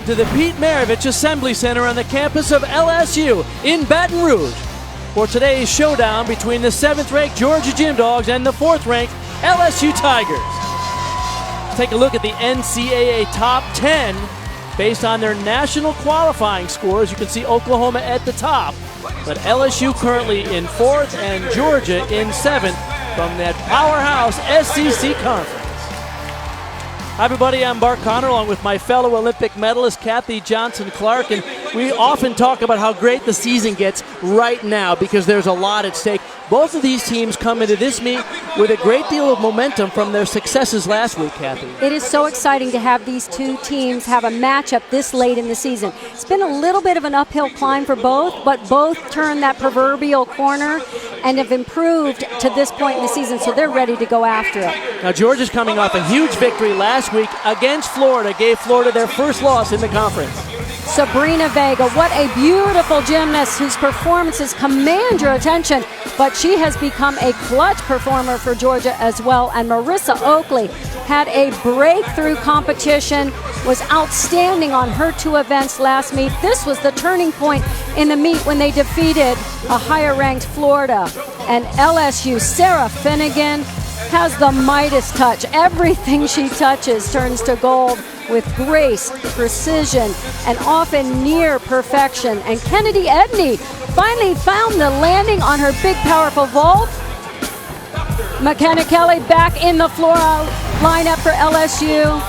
welcome to the Pete Maravich Assembly Center on the campus of LSU in Baton Rouge for today's showdown between the 7th-ranked Georgia Gym Dogs and the 4th-ranked LSU Tigers. Let's take a look at the NCAA Top 10 based on their national qualifying scores. You can see Oklahoma at the top, but LSU currently in 4th and Georgia in 7th from that powerhouse SEC conference. Hi everybody, I'm Bart Connor along with my fellow Olympic medalist Kathy Johnson-Clark, and we often talk about how great the season gets right now because there's a lot at stake. Both of these teams come into this meet with a great deal of momentum from their successes last week, Kathy. It is so exciting to have these two teams have a matchup this late in the season. It's been a little bit of an uphill climb for both, but both turned that proverbial corner and have improved to this point in the season, so they're ready to go after it. Now, Georgia's coming off a huge victory last week against Florida, gave Florida their first loss in the conference. Sabrina Vega, what a beautiful gymnast whose performances command your attention, but she has become a clutch performer for Georgia as well. And Marissa Oakley had a breakthrough competition, was outstanding on her 2 events last meet. This was the turning point in the meet when they defeated a higher-ranked Florida. And LSU, Sarah Finnegan, has the Midas touch. Everything she touches turns to gold with grace, precision, and often near perfection. And Kennedy Edney finally found the landing on her big, powerful vault. McKenna Kelly back in the floor lineup for LSU.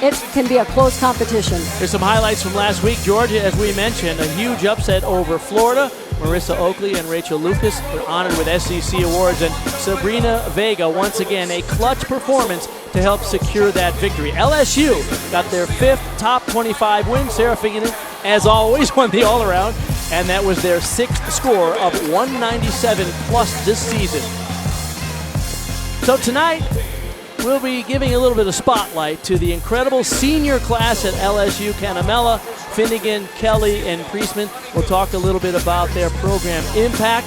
It can be a close competition. Here's some highlights from last week. Georgia, as we mentioned, a huge upset over Florida. Marissa Oakley and Rachel Lucas were honored with SEC awards, and Sabrina Vega, once again, a clutch performance to help secure that victory. LSU got their 5th top 25 win. Sarah Finnegan, as always, won the all-around, and that was their 6th score of 197 plus this season. So tonight, we'll be giving a little bit of spotlight to the incredible senior class at LSU. Canamella, Finnegan, Kelly, and Priestman. We'll talk a little bit about their program impact.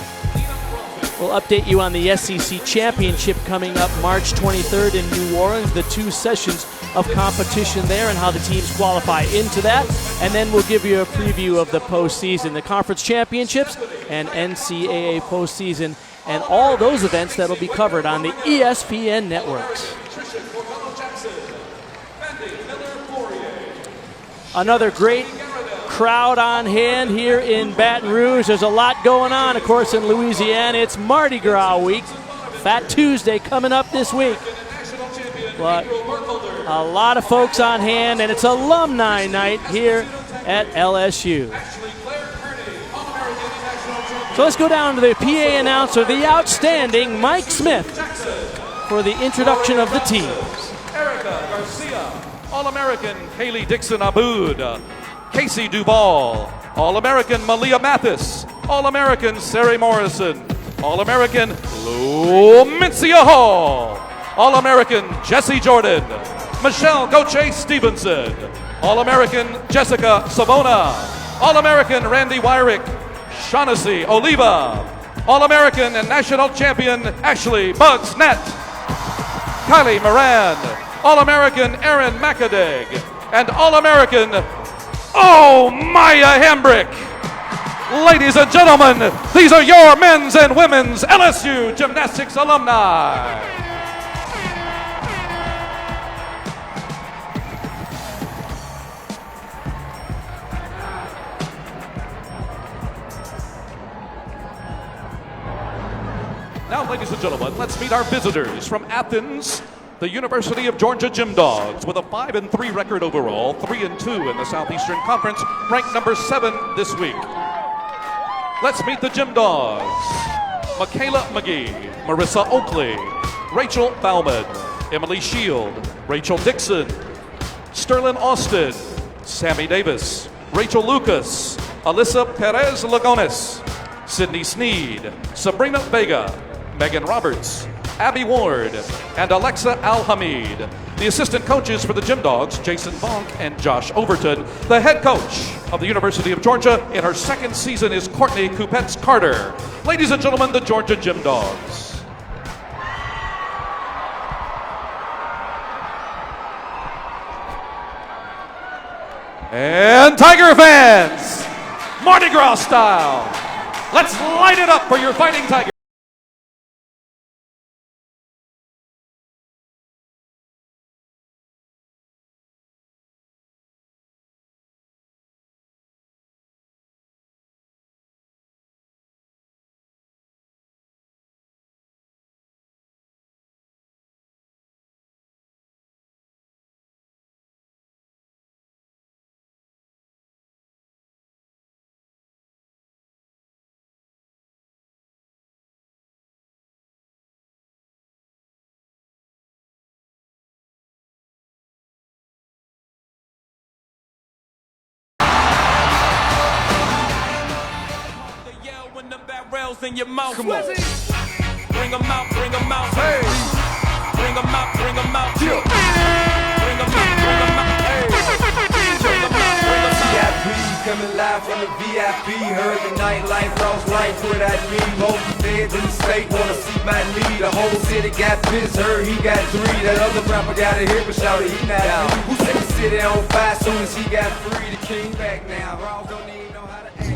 We'll update you on the SEC Championship coming up March 23rd in New Orleans, the 2 sessions of competition there and how the teams qualify into that. And then we'll give you a preview of the postseason, the conference championships and NCAA postseason, and all those events that will be covered on the ESPN networks. Another great crowd on hand here in Baton Rouge. There's a lot going on, of course, in Louisiana. It's Mardi Gras week. Fat Tuesday coming up this week. But a lot of folks on hand, and it's alumni night here at LSU. So let's go down to the PA announcer, the outstanding Mike Smith, for the introduction of the teams. Erica Garcia, All-American Kaylee Dixon-Aboud, Casey Duvall, All-American Malia Mathis, All-American Sari Morrison, All-American Lou Mencia Hall, All-American Jesse Jordan, Michelle Goche Stevenson, All-American Jessica Savona, All-American Randy Wyrick, Shaughnessy Oliva, All-American and National Champion Ashley Bugs Nett, Kylie Moran, All-American Aaron McAdeg, and All-American Maya Hambrick. Ladies and gentlemen, these are your men's and women's LSU gymnastics alumni. Now, ladies and gentlemen, let's meet our visitors from Athens, the University of Georgia Gym Dogs, with a 5-3 record overall, 3-2 in the Southeastern Conference, ranked number 7 this week. Let's meet the Gym Dogs. Michaela McGee, Marissa Oakley, Rachel Bauman, Emily Shield, Rachel Dixon, Sterling Austin, Sammy Davis, Rachel Lucas, Alyssa Perez Lagones, Sydney Sneed, Sabrina Vega, Megan Roberts, Abby Ward, and Alexa Al-Hamid. The assistant coaches for the Gym Dogs, Jason Bonk and Josh Overton. The head coach of the University of Georgia in her 2nd season is Courtney Kupets-Carter. Ladies and gentlemen, the Georgia Gym Dogs. And Tiger fans, Mardi Gras style, let's light it up for your Fighting Tiger. In your mouth. Come on. Bring them out, bring them out. Hey. Bring them out, bring them out. Yeah. Bring them out, bring them out. Hey. Bring them out, bring them out. VIP coming live from the VIP. Heard the nightlife, lost life for that me. Most feds in the state wanna see my knee. The whole city got pissed, heard he got 3. That other rapper got a hit, but shouted he not out. Who set the city on fire soon as he got free? The king back now. Raws don't even know how to act.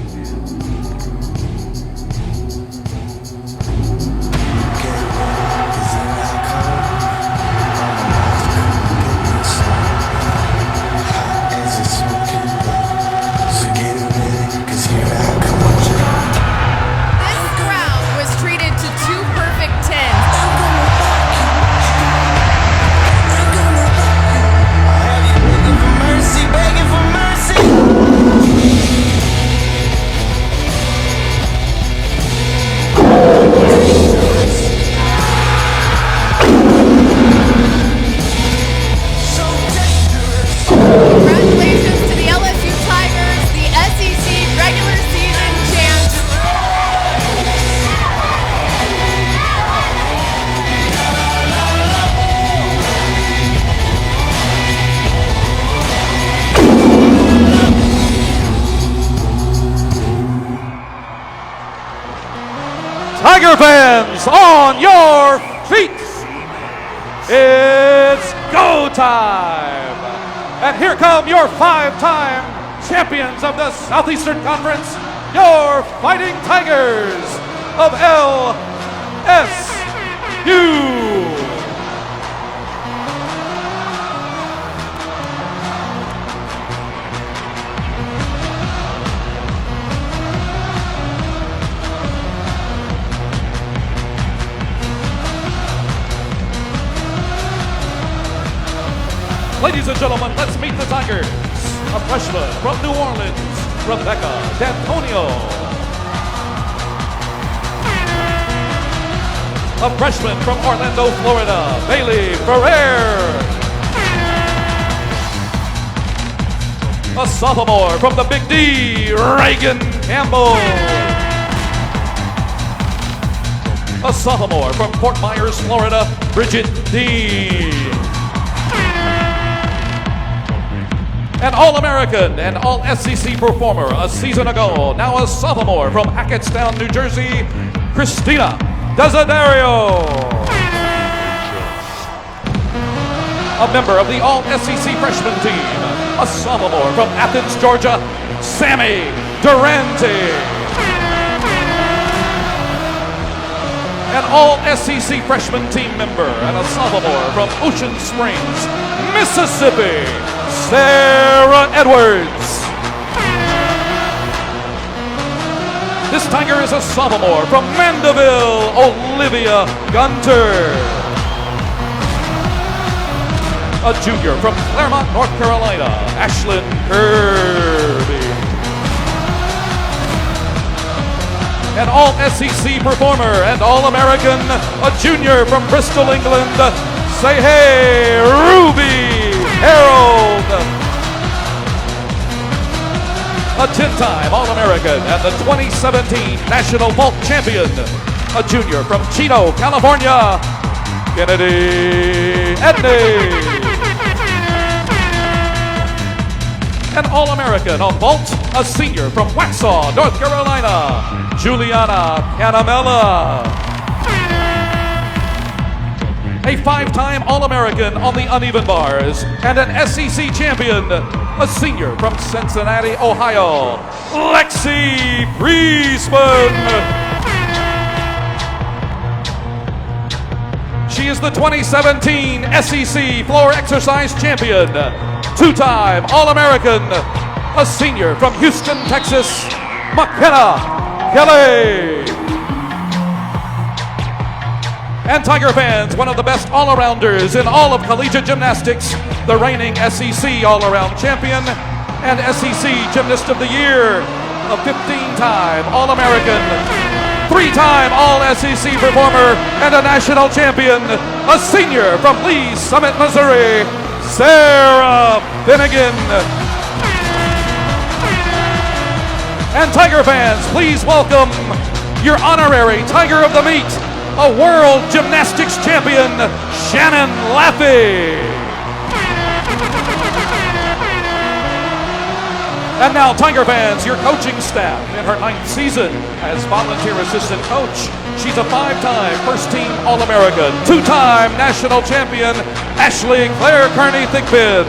Congratulations to the LSU Tigers, the SEC regular season champs. Tiger fans, on your feet. It's go time. And here come your 5-time champions of the Southeastern Conference, your Fighting Tigers of LSU. Ladies and gentlemen, let's meet the Tigers. A freshman from New Orleans, Rebecca D'Antonio. A freshman from Orlando, Florida, Bailey Ferrer. A sophomore from the Big D, Reagan Campbell. A sophomore from Fort Myers, Florida, Bridget Dean. An All-American and All-SEC performer a season ago, now a sophomore from Hackettstown, New Jersey, Christina Desiderio. A member of the All-SEC freshman team, a sophomore from Athens, Georgia, Sammy Durante. An All-SEC freshman team member and a sophomore from Ocean Springs, Mississippi, Sarah Edwards. This Tiger is a sophomore from Mandeville, Olivia Gunter. A junior from Claremont, North Carolina, Ashlyn Kirby. An All-SEC performer and All-American, a junior from Bristol, England. Say hey, Ruby Harold. A 10-time All-American and the 2017 National Vault Champion. A junior from Chino, California, Kennedy Edney. An All-American on vault, a senior from Waxhaw, North Carolina, Juliana Canamella. A 5-time All-American on the uneven bars and an SEC champion, a senior from Cincinnati, Ohio, Lexi Priestman. She is the 2017 SEC Floor Exercise Champion, two-time All-American, a senior from Houston, Texas, McKenna Kelly. And Tiger fans, one of the best all-arounders in all of collegiate gymnastics, the reigning SEC All-Around Champion and SEC Gymnast of the Year, a 15-time All-American, three-time All-SEC performer, and a national champion, a senior from Lee Summit, Missouri, Sarah Finnegan. And Tiger fans, please welcome your honorary Tiger of the Meet, a world gymnastics champion, Shannon Laffey. And now, Tiger fans, your coaching staff in her 9th season as volunteer assistant coach. She's a 5-time first-team All-American, 2-time national champion, Ashley Claire Kearney Thigpen.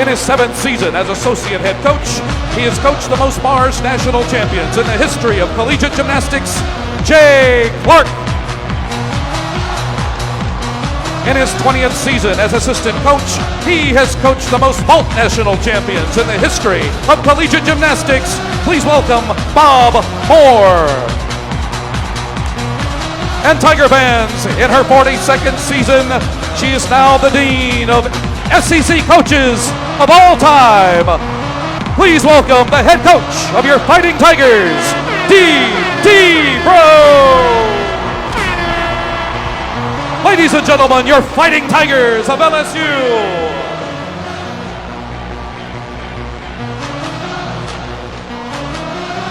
In his 7th season as associate head coach, he has coached the most Mars national champions in the history of collegiate gymnastics, Jay Clark. In his 20th season as assistant coach, he has coached the most vault national champions in the history of collegiate gymnastics. Please welcome Bob Moore. And Tiger fans, in her 42nd season, she is now the dean of SEC coaches of all time. Please welcome the head coach of your Fighting Tigers, D.D. Bro. Ladies and gentlemen, your Fighting Tigers of LSU.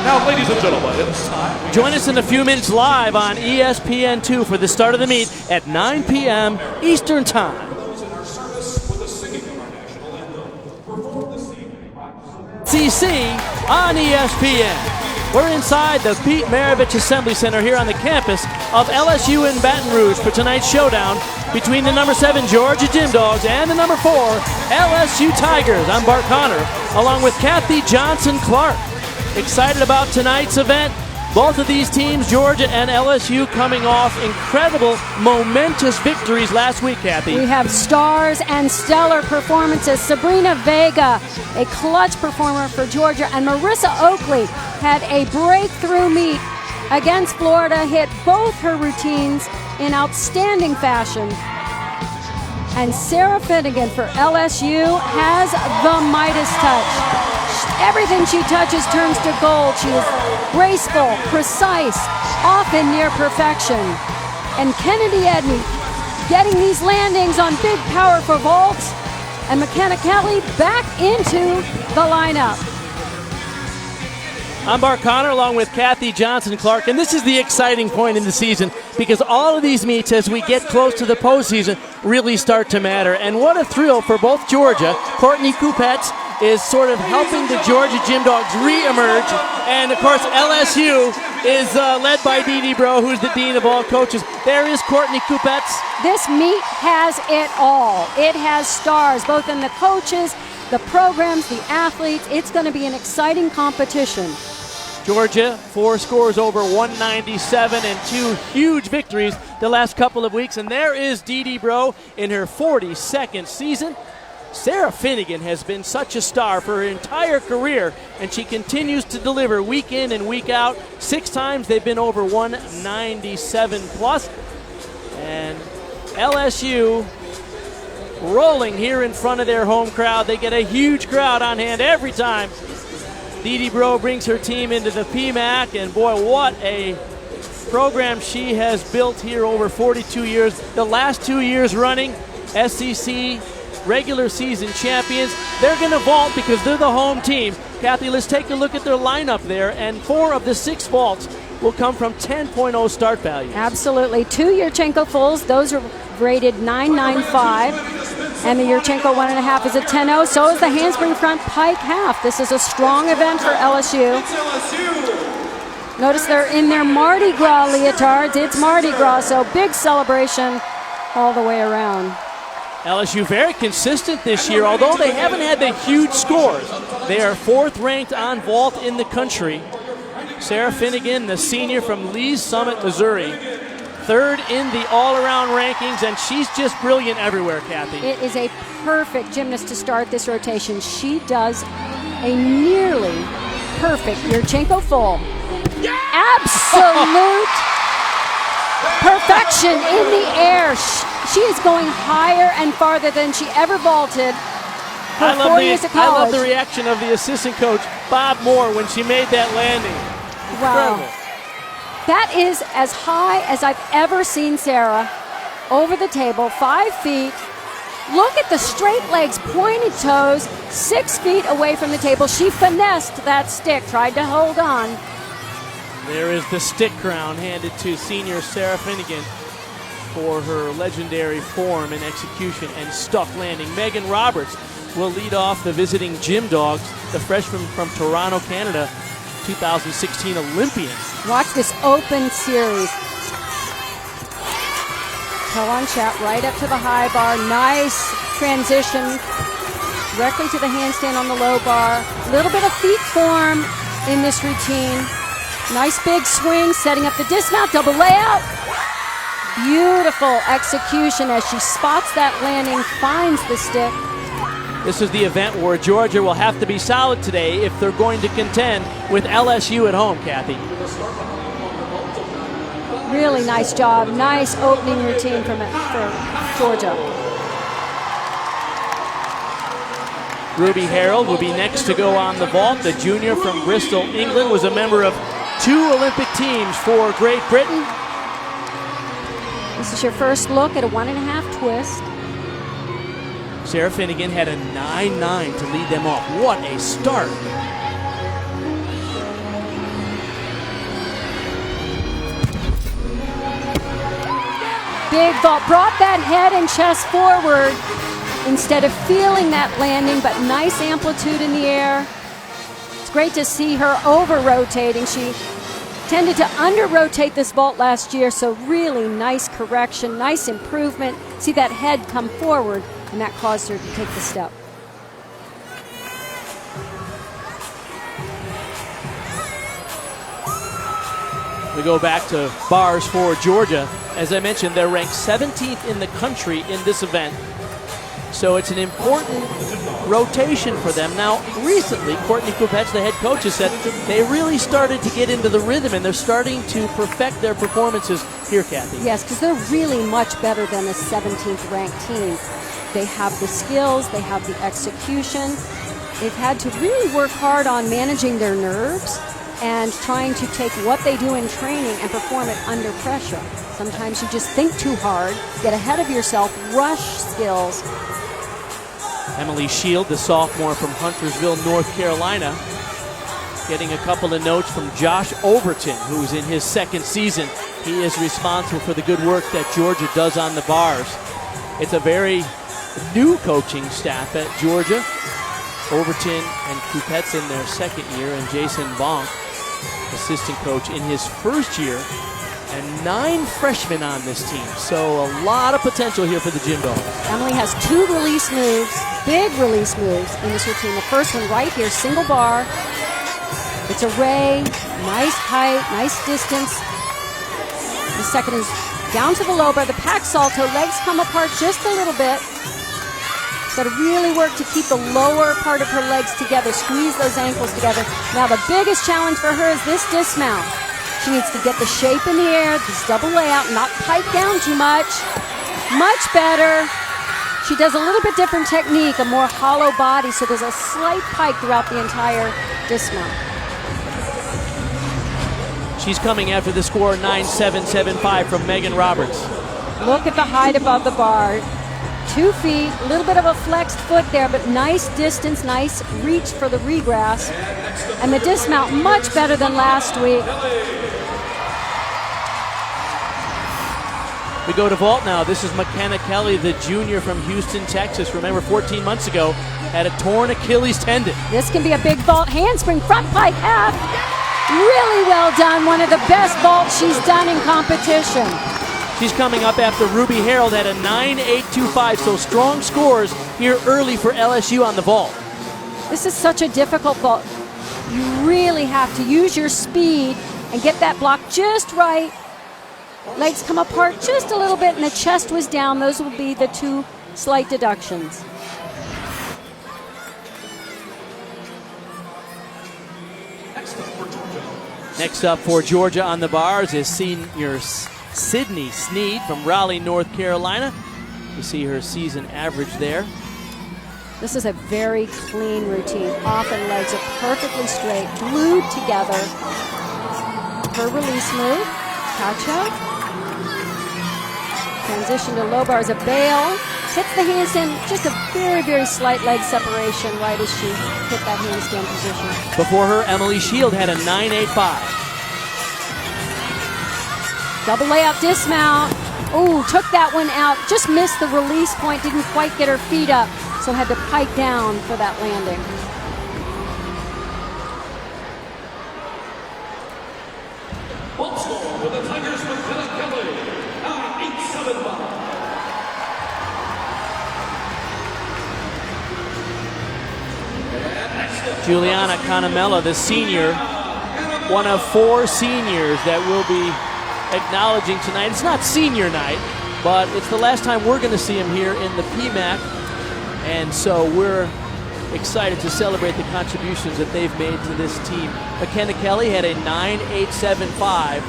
Now, ladies and gentlemen, it's time. Join us in a few minutes live on ESPN2 for the start of the meet at 9 p.m. Eastern Time. SEC on ESPN. We're inside the Pete Maravich Assembly Center here on the campus of LSU in Baton Rouge for tonight's showdown between the number 7 Georgia Gym Dogs and the number 4 LSU Tigers. I'm Bart Connor, along with Kathy Johnson-Clark. Excited about tonight's event. Both of these teams, Georgia and LSU, coming off incredible, momentous victories last week, Kathy. We have stars and stellar performances. Sabrina Vega, a clutch performer for Georgia, and Marissa Oakley had a breakthrough meet against Florida, hit both her routines in outstanding fashion. And Sarah Finnegan for LSU has the Midas touch. Everything she touches turns to gold. She is graceful, precise, often near perfection. And Kennedy Edney getting these landings on big, powerful vaults. And McKenna Kelly back into the lineup. I'm Bart Connor along with Kathy Johnson-Clark, and this is the exciting point in the season because all of these meets as we get close to the postseason really start to matter. And what a thrill for both Georgia. Courtney Kupets is sort of helping the Georgia Gym Dogs re-emerge, and of course LSU is led by Dee Bro, who's the dean of all coaches. There is Courtney Kupets. This meet has it all. It has stars, both in the coaches, the programs, the athletes. It's going to be an exciting competition. Georgia, 4 scores over 197 and 2 huge victories the last couple of weeks. And there is Dee Bro in her 42nd season. Sarah Finnegan has been such a star for her entire career, and she continues to deliver week in and week out. 6 times they've been over 197 plus. And LSU rolling here in front of their home crowd. They get a huge crowd on hand every time Dee Bro brings her team into the PMAC, and boy, what a program she has built here over 42 years. The last 2 years running, SEC regular season champions. They're going to vault because they're the home team. Kathy, let's take a look at their lineup there, and 4 of the 6 vaults will come from 10.0 start values. Absolutely. 2 Yurchenko fulls, those are rated 995. And the Yurchenko 1.5 is a 10.0. So is the handspring front pike half. This is a strong event for LSU. Notice they're in their Mardi Gras leotards. It's Mardi Gras, so big celebration all the way around. LSU very consistent this year, although they haven't had the huge scores. They are 4th ranked on vault in the country. Sarah Finnegan, the senior from Lee's Summit, Missouri, 3rd in the all-around rankings, and she's just brilliant everywhere, Kathy. It is a perfect gymnast to start this rotation. She does a nearly perfect Yurchenko full. Absolute perfection in the air. She is going higher and farther than she ever vaulted for 4 years of I love college. the reaction of the assistant coach, Bob Moore, when she made that landing. Wow. Incredible. That is as high as I've ever seen Sarah over the table, 5 feet. Look at the straight legs, pointed toes, 6 feet away from the table. She finessed that stick, tried to hold on. There is the stick crown handed to senior Sarah Finnegan for her legendary form and execution and stuck landing. Megan Roberts will lead off the visiting Gym Dogs, the freshman from Toronto, Canada, 2016 Olympian. Watch this open series. Toe on chat, right up to the high bar. Nice transition. Directly to the handstand on the low bar. Little bit of feet form in this routine. Nice big swing, setting up the dismount, double layout. Beautiful execution as she spots that landing, finds the stick. This is the event where Georgia will have to be solid today if they're going to contend with LSU at home, Kathy. Really nice job. Nice opening routine for Georgia. Ruby Harold will be next to go on the vault. The junior from Bristol, England, was a member of 2 Olympic teams for Great Britain. This is your first look at a 1.5 twist. Sarah Finnegan had a 9-9 to lead them off. What a start. Big vault, brought that head and chest forward instead of feeling that landing, but nice amplitude in the air. It's great to see her over-rotating. She tended to under-rotate this vault last year, so really nice correction, nice improvement. See that head come forward, and that caused her to take the step. We go back to bars for Georgia. As I mentioned, they're ranked 17th in the country in this event. So it's an important rotation for them. Now, recently, Courtney Kupets, the head coach, has said they really started to get into the rhythm, and they're starting to perfect their performances here, Kathy. Yes, because they're really much better than a 17th ranked team. They have the skills, they have the execution. They've had to really work hard on managing their nerves and trying to take what they do in training and perform it under pressure. Sometimes you just think too hard, get ahead of yourself, rush skills. Emily Shield, the sophomore from Huntersville, North Carolina, getting a couple of notes from Josh Overton, who's in his 2nd season. He is responsible for the good work that Georgia does on the bars. It's a very new coaching staff at Georgia. Overton and Kupets in their 2nd year, and Jason Bonk, assistant coach, in his 1st year, and 9 freshmen on this team. So a lot of potential here for the Gym Dogs. Emily has 2 release moves, big release moves in this routine. The first one right here, single bar. It's a ray, nice height, nice distance. The second is down to the low bar, the pack salto, legs come apart just a little bit. Got to really work to keep the lower part of her legs together, squeeze those ankles together. Now the biggest challenge for her is this dismount. She needs to get the shape in the air, this double layout, not pike down too much. Much better. She does a little bit different technique, a more hollow body, so there's a slight pike throughout the entire dismount. She's coming after the score 9.775 from Megan Roberts. Look at the height above the bar. 2 feet, a little bit of a flexed foot there, but nice distance, nice reach for the regress. And the dismount much better than last week. We go to vault now. This is McKenna Kelly, the junior from Houston, Texas. Remember, 14 months ago, had a torn Achilles tendon. This can be a big vault handspring, front pike half. Really well done. One of the best vaults she's done in competition. She's coming up after Ruby Harold had a 9.825, so strong scores here early for LSU on the vault. This is such a difficult vault. You really have to use your speed and get that block just right. Legs come apart just a little bit and the chest was down. Those will be the 2 slight deductions. Next up for Georgia on the bars is senior Sydney Sneed from Raleigh, North Carolina. You see her season average there. This is a very clean routine. Often legs are perfectly straight, glued together. Her release move, catch-up. Transition to low bars, a bail. Hits the handstand, just a very, very slight leg separation right as she hit that handstand position. Before her, Emily Shield had a 9.85. Double layup dismount. Ooh, took that one out. Just missed the release point, didn't quite get her feet up, so had to pike down for that landing. For the Tigers with Kelly, 875. Juliana Conamella, the senior, one of 4 seniors that will be acknowledging tonight. It's not senior night, but it's the last time we're going to see him here in the PMAC, and so we're excited to celebrate the contributions that they've made to this team. McKenna Kelly had a 9.875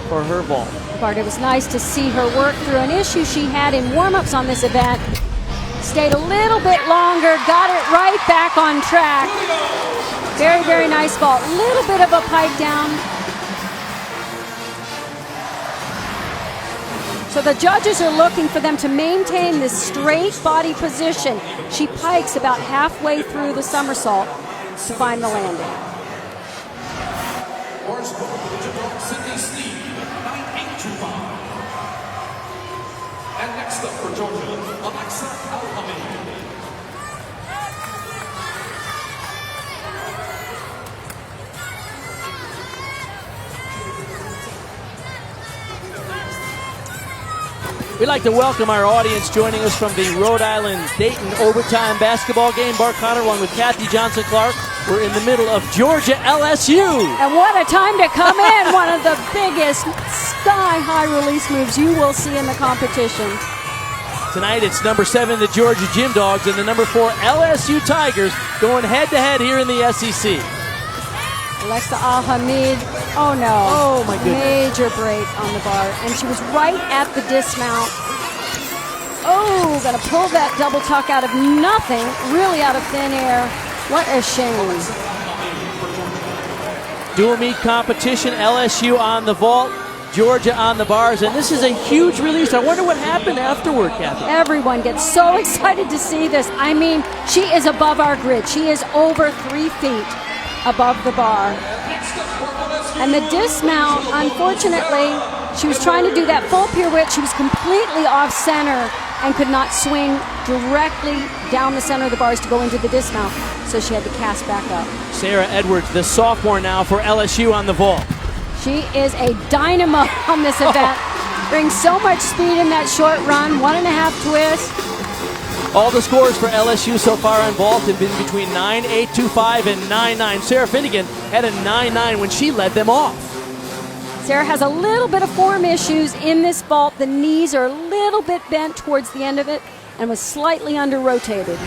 for her vault. Bart, it was nice to see her work through an issue she had in warm-ups on this event. Stayed a little bit longer, got it right back on track. Very, very nice vault. Little bit of a pike down. So the judges are looking for them to maintain this straight body position. She pikes about halfway through the somersault to find the landing. Sydney Sneed, 9.825. And next up for Georgia, Alexa Alhamid. We'd like to welcome our audience joining us from the Rhode Island-Dayton overtime basketball game. Bart Connor, along with Kathy Johnson-Clark. We're in the middle of Georgia LSU. And what a time to come in. One of the biggest sky-high release moves you will see in the competition. Tonight it's number 7, the Georgia Gym Dogs, and the number 4, LSU Tigers, going head-to-head here in the SEC. Alexa Alhamid, oh no. Oh my goodness. Major break on the bar. And she was right at the dismount. Oh, gonna pull that double tuck out of nothing, really out of thin air. What a shame. Dual meet competition, LSU on the vault, Georgia on the bars, and this is a huge release. I wonder what happened afterward, Kathy. Everyone gets so excited to see this. I mean, she is above our grid. She is over 3 feet above the bar. And the dismount, unfortunately, she was trying to do that full pirouette. She was completely off center and could not swing directly down the center of the bars to go into the dismount, so she had to cast back up. Sarah Edwards, the sophomore now for LSU on the vault. She is a dynamo on this event. Brings so much speed in that short run, 1.5 twist. All the scores for LSU so far on vault have been between 9.825 and 9.9. Sarah Finnegan had a 9.9 when she led them off. Sarah has a little bit of form issues in this vault. The knees are a little bit bent towards the end of it and was slightly under-rotated.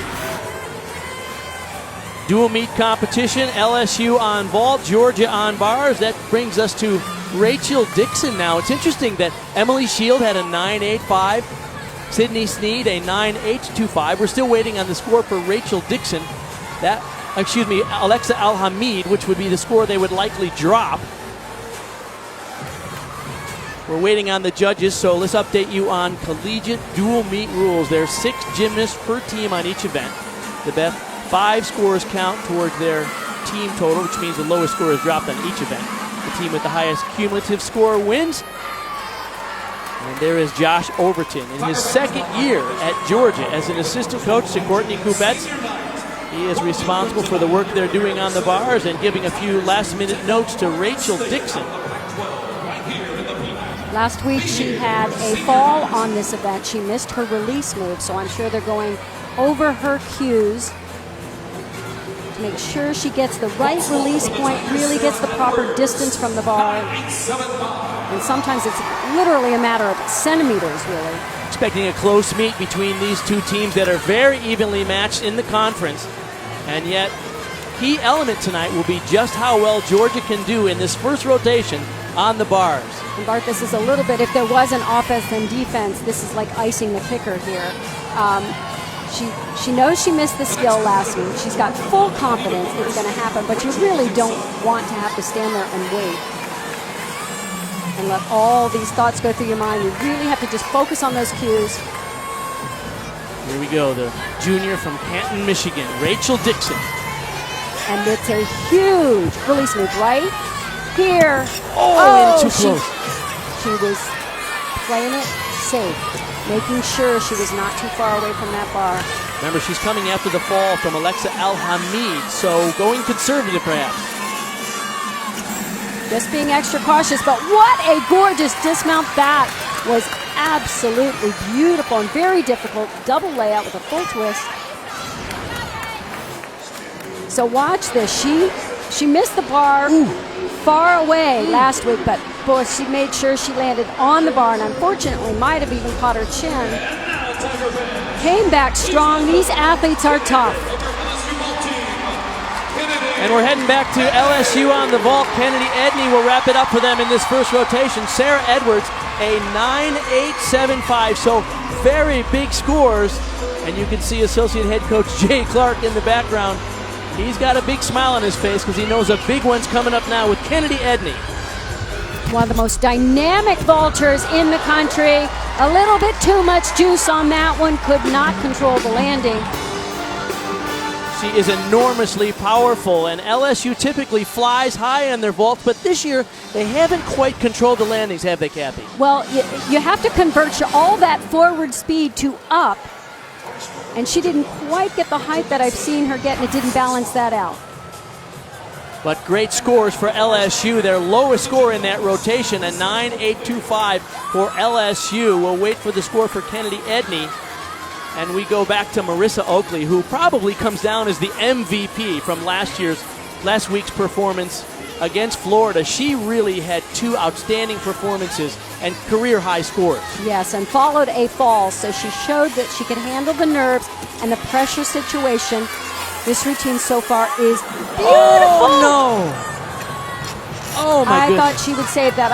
Dual meet competition, LSU on vault, Georgia on bars. That brings us to Rachel Dixon now. It's interesting that Emily Shield had a 9.85. Sydney Sneed, a 9.825. We're still waiting on the score for Rachel Dixon. Alexa Alhamid, which would be the score they would likely drop. We're waiting on the judges, so let's update you on collegiate dual meet rules. There's 6 gymnasts per team on each event. The best 5 scores count towards their team total, which means the lowest score is dropped on each event. The team with the highest cumulative score wins. And there is Josh Overton in his 2nd year at Georgia as an assistant coach to Courtney Kubetz. He is responsible for the work they're doing on the bars and giving a few last-minute notes to Rachel Dixon. Last week she had a fall on this event. She missed her release move, so I'm sure they're going over her cues to make sure she gets the right release point, really gets the proper distance from the bar. And sometimes it's literally a matter of centimeters, really. Expecting a close meet between these two teams that are very evenly matched in the conference. And yet, key element tonight will be just how well Georgia can do in this first rotation on the bars. And Bart, this is a little bit, if there was an offense and defense, this is like icing the kicker here. She knows she missed the skill last week. She's got full confidence it's going to happen, but you really don't want to have to stand there and wait and let all these thoughts go through your mind. You really have to just focus on those cues. Here we go, the junior from Canton, Michigan, Rachel Dixon. And it's a huge release move right here. Oh, too close. She was playing it safe, making sure she was not too far away from that bar. Remember, she's coming after the fall from Alexa Al-Hamid, so going conservative perhaps. Just being extra cautious, but what a gorgeous dismount. That was absolutely beautiful and very difficult. Double layout with a full twist. So watch this. She missed the bar far away last week, but boy, she made sure she landed on the bar and unfortunately might have even caught her chin. Came back strong. These athletes are tough. And we're heading back to LSU on the vault. Kennedy Edney will wrap it up for them in this first rotation. Sarah Edwards, a 9.875, so very big scores. And you can see Associate Head Coach Jay Clark in the background. He's got a big smile on his face because he knows a big one's coming up now with Kennedy Edney. One of the most dynamic vaulters in the country. A little bit too much juice on that one. Could not control the landing. She is enormously powerful, and LSU typically flies high on their vault, but this year they haven't quite controlled the landings, have they, Kathy? Well, you have to convert all that forward speed to up, and she didn't quite get the height that I've seen her get, and it didn't balance that out. But great scores for LSU. Their lowest score in that rotation, a 9.825 for LSU. We'll wait for the score for Kennedy Edney. And we go back to Marissa Oakley, who probably comes down as the MVP from last week's performance against Florida. She really had two outstanding performances and career high scores. Yes, and followed a fall, so she showed that she could handle the nerves and the pressure situation. This routine so far is beautiful. Oh, no. Oh, my goodness. I thought she would save that.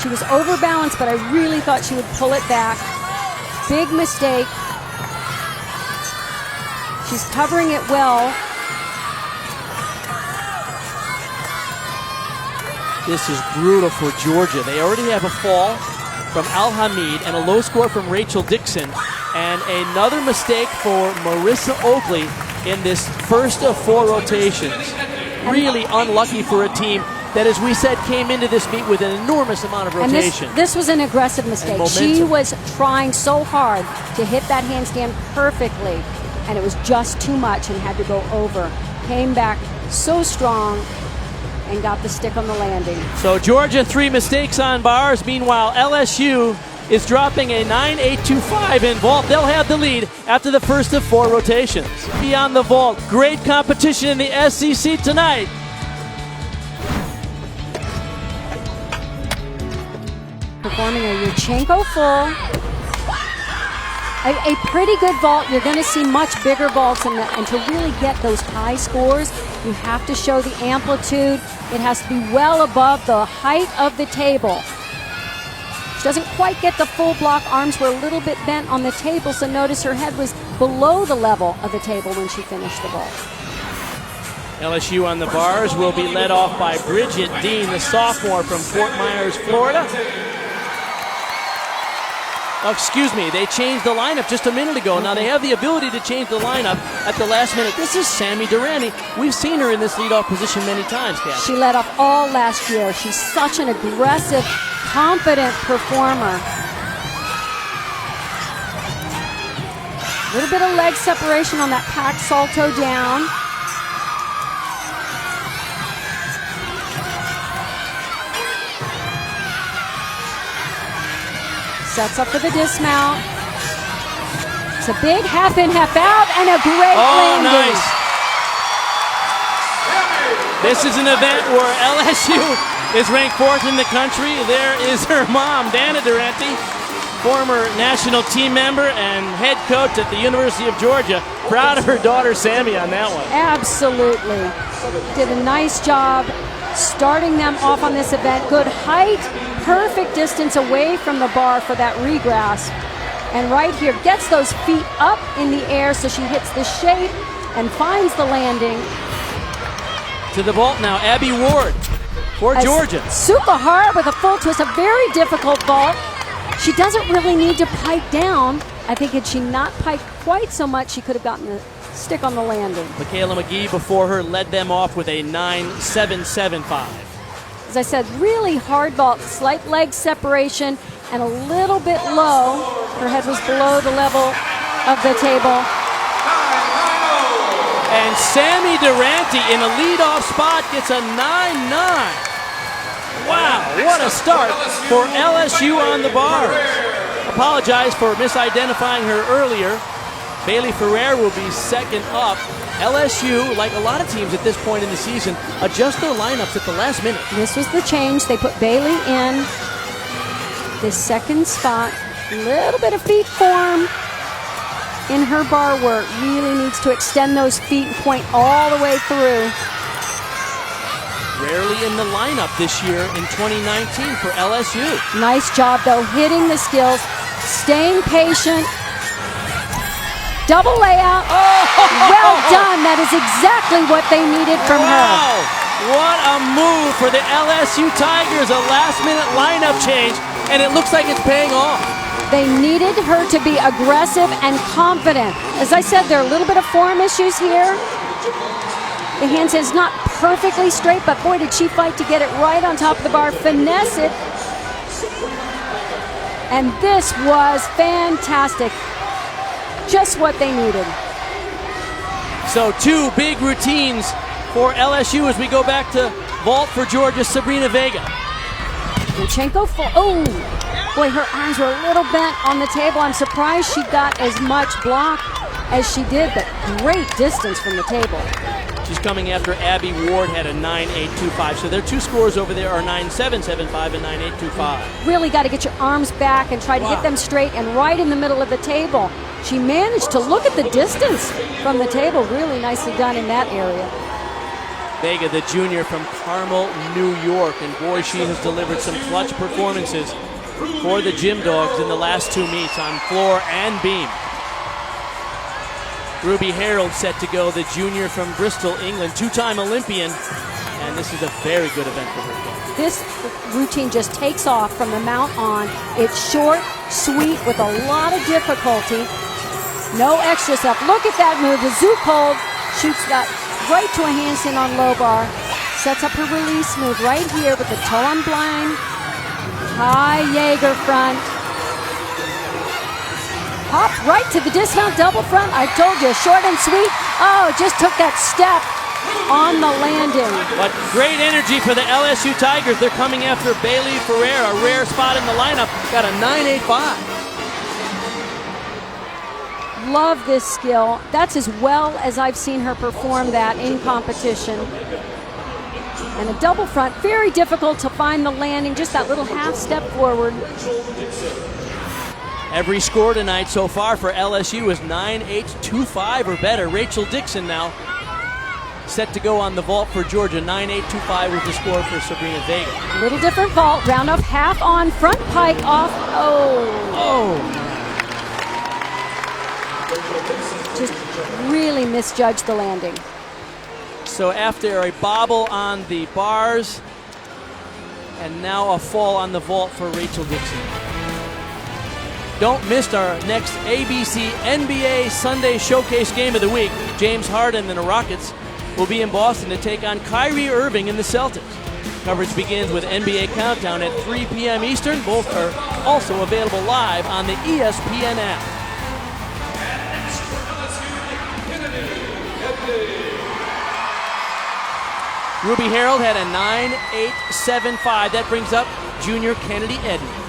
She was overbalanced, but I really thought she would pull it back. Big mistake. She's covering it well. This is brutal for Georgia. They already have a fall from Al-Hamid and a low score from Rachel Dixon. And another mistake for Marissa Oakley in this first of four rotations. Really unlucky for a team that, as we said, came into this meet with an enormous amount of rotation. And this was an aggressive mistake. She was trying so hard to hit that handstand perfectly, and it was just too much and had to go over. Came back so strong and got the stick on the landing. So Georgia, 3 mistakes on bars. Meanwhile, LSU is dropping a 9.825 in vault. They'll have the lead after the first of 4 rotations. Beyond the vault, great competition in the SEC tonight. Performing a Yurchenko full. A pretty good vault. You're going to see much bigger vaults, and to really get those high scores, you have to show the amplitude. It has to be well above the height of the table. She doesn't quite get the full block. Arms were a little bit bent on the table, so notice her head was below the level of the table when she finished the vault. LSU on the bars will be led off by Bridget Dean, the sophomore from Fort Myers, Florida. Oh, excuse me, they changed the lineup just a minute ago. Now they have the ability to change the lineup at the last minute. This is Sammy Durante. We've seen her in this leadoff position many times, Kathy. She led off all last year. She's such an aggressive, confident performer. A little bit of leg separation on that packed salto down. Sets up for the dismount. It's a big half in, half out, and a great landing. Nice. This is an event where LSU is ranked 4th in the country. There is her mom, Dana Durante, former national team member and head coach at the University of Georgia. Proud of her daughter, Sammy, on that one. Absolutely. Did a nice job starting them off on this event. Good height, perfect distance away from the bar for that regrasp. And right here, gets those feet up in the air so she hits the shape and finds the landing. To the vault now, Abby Ward for Georgia. Super hard with a full twist, a very difficult vault. She doesn't really need to pike down. I think had she not piked quite so much, she could have gotten the stick on the landing. Michaela McGee before her led them off with a 9.775. As I said, really hard vault, slight leg separation and a little bit low. Her head was below the level of the table. And Sammy Durante in a leadoff spot gets a 9.9. Wow, what a start for LSU on the bars. Apologize for misidentifying her earlier. Bailey Ferrer will be second up. LSU, like a lot of teams at this point in the season, adjust their lineups at the last minute. This was the change. They put Bailey in this second spot. A little bit of feet form in her bar work. Really needs to extend those feet and point all the way through. Rarely in the lineup this year in 2019 for LSU. Nice job, though, hitting the skills, staying patient. Double layout. Well done. That is exactly what they needed from her. What a move for the LSU Tigers. A last-minute lineup change, and it looks like it's paying off. They needed her to be aggressive and confident. As I said, there are a little bit of form issues here. The handstand's not perfectly straight, but boy, did she fight to get it right on top of the bar, finesse it. And this was fantastic. Just what they needed. So 2 big routines for LSU as we go back to vault for Georgia, Sabrina Vega. Luchenko full. Oh, boy, her arms were a little bent on the table. I'm surprised she got as much block as she did, but great distance from the table. She's coming after Abby Ward had a 9.825. So their 2 scores over there are 9.775 and 9.825. Really got to get your arms back and try to get them straight and right in the middle of the table. She managed to look at the distance from the table. Really nicely done in that area. Vega, the junior from Carmel, New York. And boy, she has delivered some clutch performances for the Gym Dogs in the last 2 meets on floor and beam. Ruby Harold set to go, the junior from Bristol, England, 2-time Olympian, and this is a very good event for her. This routine just takes off from the mount on. It's short, sweet, with a lot of difficulty. No extra stuff. Look at that move. The Zouk hold shoots that right to a handstand on low bar. Sets up her release move right here with the toe on blind. High Jaeger front. Hop right to the dismount double front. I told you, short and sweet. Oh, just took that step on the landing. But great energy for the LSU Tigers. They're coming after Bailey Ferrer, a rare spot in the lineup. Got a 9.85. Love this skill. That's as well as I've seen her perform that in competition. And a double front, very difficult to find the landing, just that little half step forward. Every score tonight so far for LSU is 9.825 or better. Rachel Dixon now set to go on the vault for Georgia. 9.825 was the score for Sabrina Vega. A little different vault, round off half on, front pike off. Oh. Just really misjudged the landing. So after a bobble on the bars, and now a fall on the vault for Rachel Dixon. Don't miss our next ABC NBA Sunday Showcase game of the week. James Harden and the Rockets will be in Boston to take on Kyrie Irving and the Celtics. Coverage begins with NBA Countdown at 3 p.m. Eastern. Both are also available live on the ESPN app. Ruby Harold had a 9.875. That brings up junior Kennedy Edmond.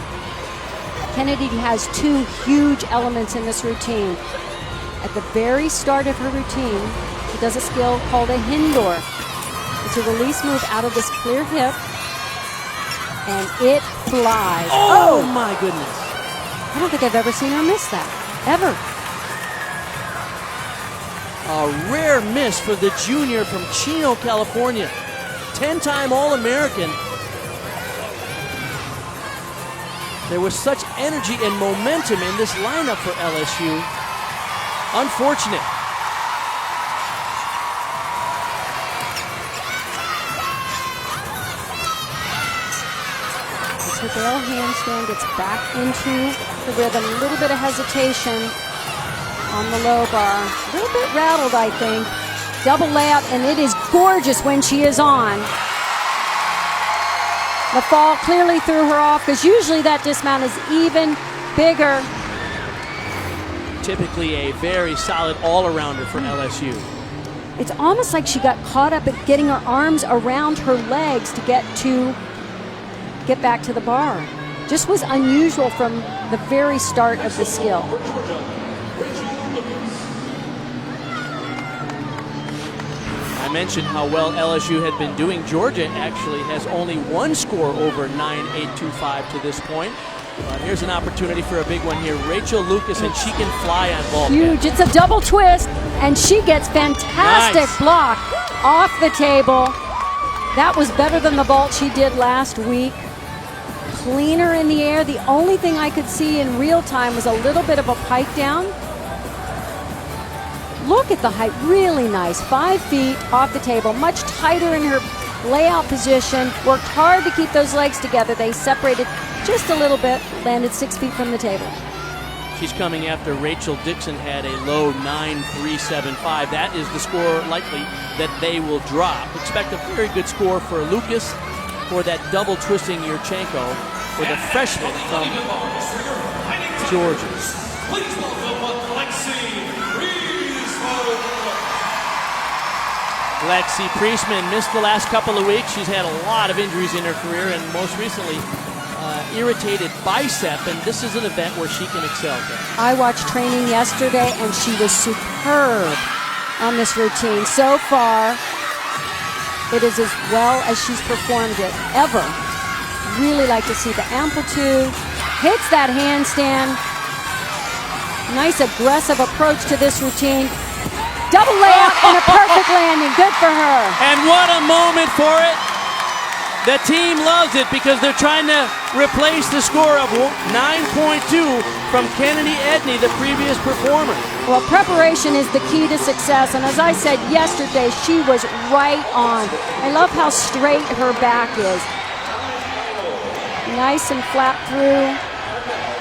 Kennedy has two huge elements in this routine. At the very start of her routine, she does a skill called a Hindor. It's a release move out of this clear hip, and it flies. Oh my goodness. I don't think I've ever seen her miss that, ever. A rare miss for the junior from Chino, California. 10-time All-American. There was such energy and momentum in this lineup for LSU. Unfortunate. The bail handstand gets back into the rhythm. A little bit of hesitation on the low bar. A little bit rattled, I think. Double layout, and it is gorgeous when she is on. The fall clearly threw her off because usually that dismount is even bigger. Typically a very solid all-arounder for LSU. It's almost like she got caught up at getting her arms around her legs to get back to the bar. Just was unusual from the very start of the skill. I mentioned how well LSU had been doing. Georgia actually has only one score over 9.825 to this point. Here's an opportunity for a big one here. Rachel Lucas, and she can fly on vault. Huge. It's a double twist, and she gets fantastic block off the table. That was better than the vault she did last week. Cleaner in the air. The only thing I could see in real time was a little bit of a pike down. Look at the height, really nice. 5 feet off the table, much tighter in her layout position. Worked hard to keep those legs together. They separated just a little bit, landed 6 feet from the table. She's coming after Rachel Dixon had a low 9.375. That is the score likely that they will drop. Expect a very good score for Lucas for that double twisting Yurchenko for the freshman from Georgia. Please welcome Lexi Priestman missed the last couple of weeks. She's had a lot of injuries in her career, and most recently irritated bicep, and this is an event where she can excel. I watched training yesterday, and she was superb on this routine. So far, it is as well as she's performed it ever. Really like to see the amplitude. Hits that handstand. Nice aggressive approach to this routine. Double layup and a perfect landing. Good for her. And what a moment for it. The team loves it because they're trying to replace the score of 9.2 from Kennedy Edney, the previous performer. Well, preparation is the key to success, and as I said yesterday, she was right on. I love how straight her back is. Nice and flat through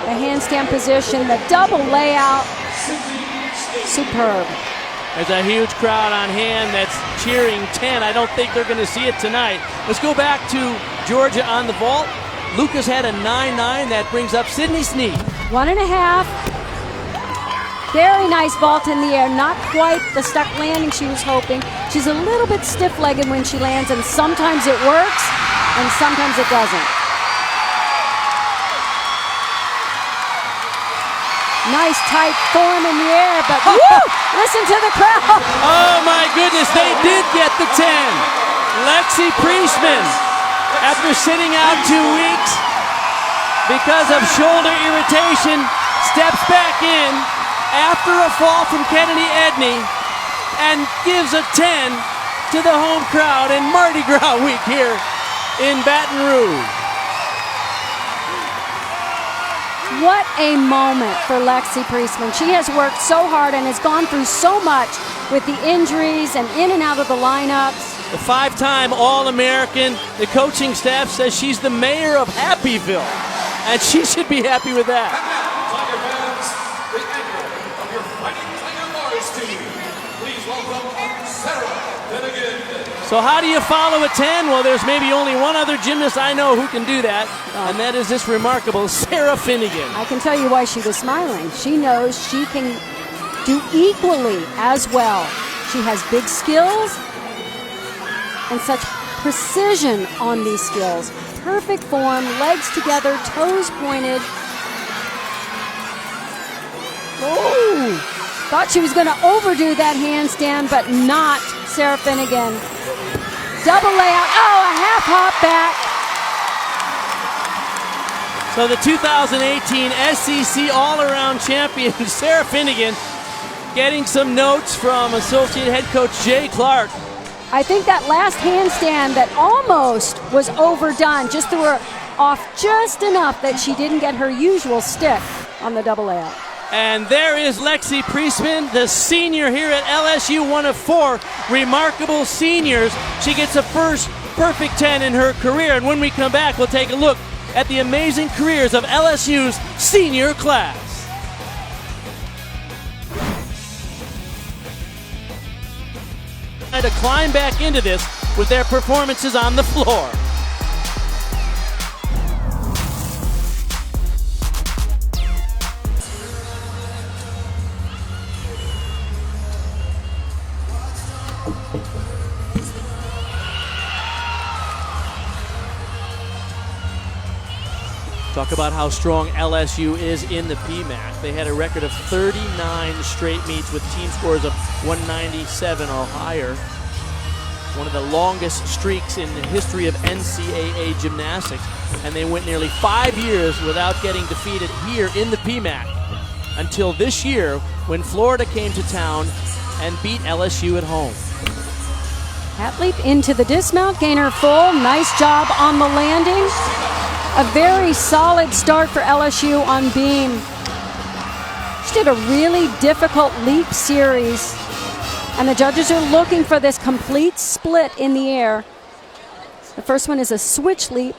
the handstand position, the double layout, superb. There's a huge crowd on hand that's cheering 10. I don't think they're going to see it tonight. Let's go back to Georgia on the vault. Lucas had a 9.9. That brings up Sydney Sneed. 1.5. Very nice vault in the air. Not quite the stuck landing she was hoping. She's a little bit stiff-legged when she lands, and sometimes it works, and sometimes it doesn't. Nice tight form in the air, but woo! Listen to the crowd. Oh my goodness, they did get the 10. Lexi Priestman, after sitting out 2 weeks because of shoulder irritation, steps back in after a fall from Kennedy Edney and gives a 10 to the home crowd in Mardi Gras week here in Baton Rouge. What a moment for Lexi Priestman. She has worked so hard and has gone through so much with the injuries and in and out of the lineups. The 5-time All-American, the coaching staff says she's the mayor of Happyville, and she should be happy with that. Tiger fans, the anchor of your Fighting Tiger Mars team. Please welcome Sarah Finnegan. So how do you follow a 10? Well, there's maybe only one other gymnast I know who can do that, and that is this remarkable Sarah Finnegan. I can tell you why she was smiling. She knows she can do equally as well. She has big skills and such precision on these skills. Perfect form, legs together, toes pointed. Thought she was going to overdo that handstand, but not Sarah Finnegan. Double layout. Oh, a half hop back. So the 2018 SEC All-Around Champion, Sarah Finnegan, getting some notes from Associate Head Coach Jay Clark. I think that last handstand that almost was overdone just threw her off just enough that she didn't get her usual stick on the double layout. And there is Lexi Priestman, the senior here at LSU, one of 4 remarkable seniors. She gets a first perfect 10 in her career. And when we come back, we'll take a look at the amazing careers of LSU's senior class. To climb back into this with their performances on the floor. Talk about how strong LSU is in the PMAC. They had a record of 39 straight meets with team scores of 197 or higher. One of the longest streaks in the history of NCAA gymnastics. And they went nearly 5 years without getting defeated here in the PMAC until this year when Florida came to town and beat LSU at home. Hat leap into the dismount, gainer full. Nice job on the landing. A very solid start for LSU on beam. She did a really difficult leap series, and the judges are looking for this complete split in the air. The first one is a switch leap.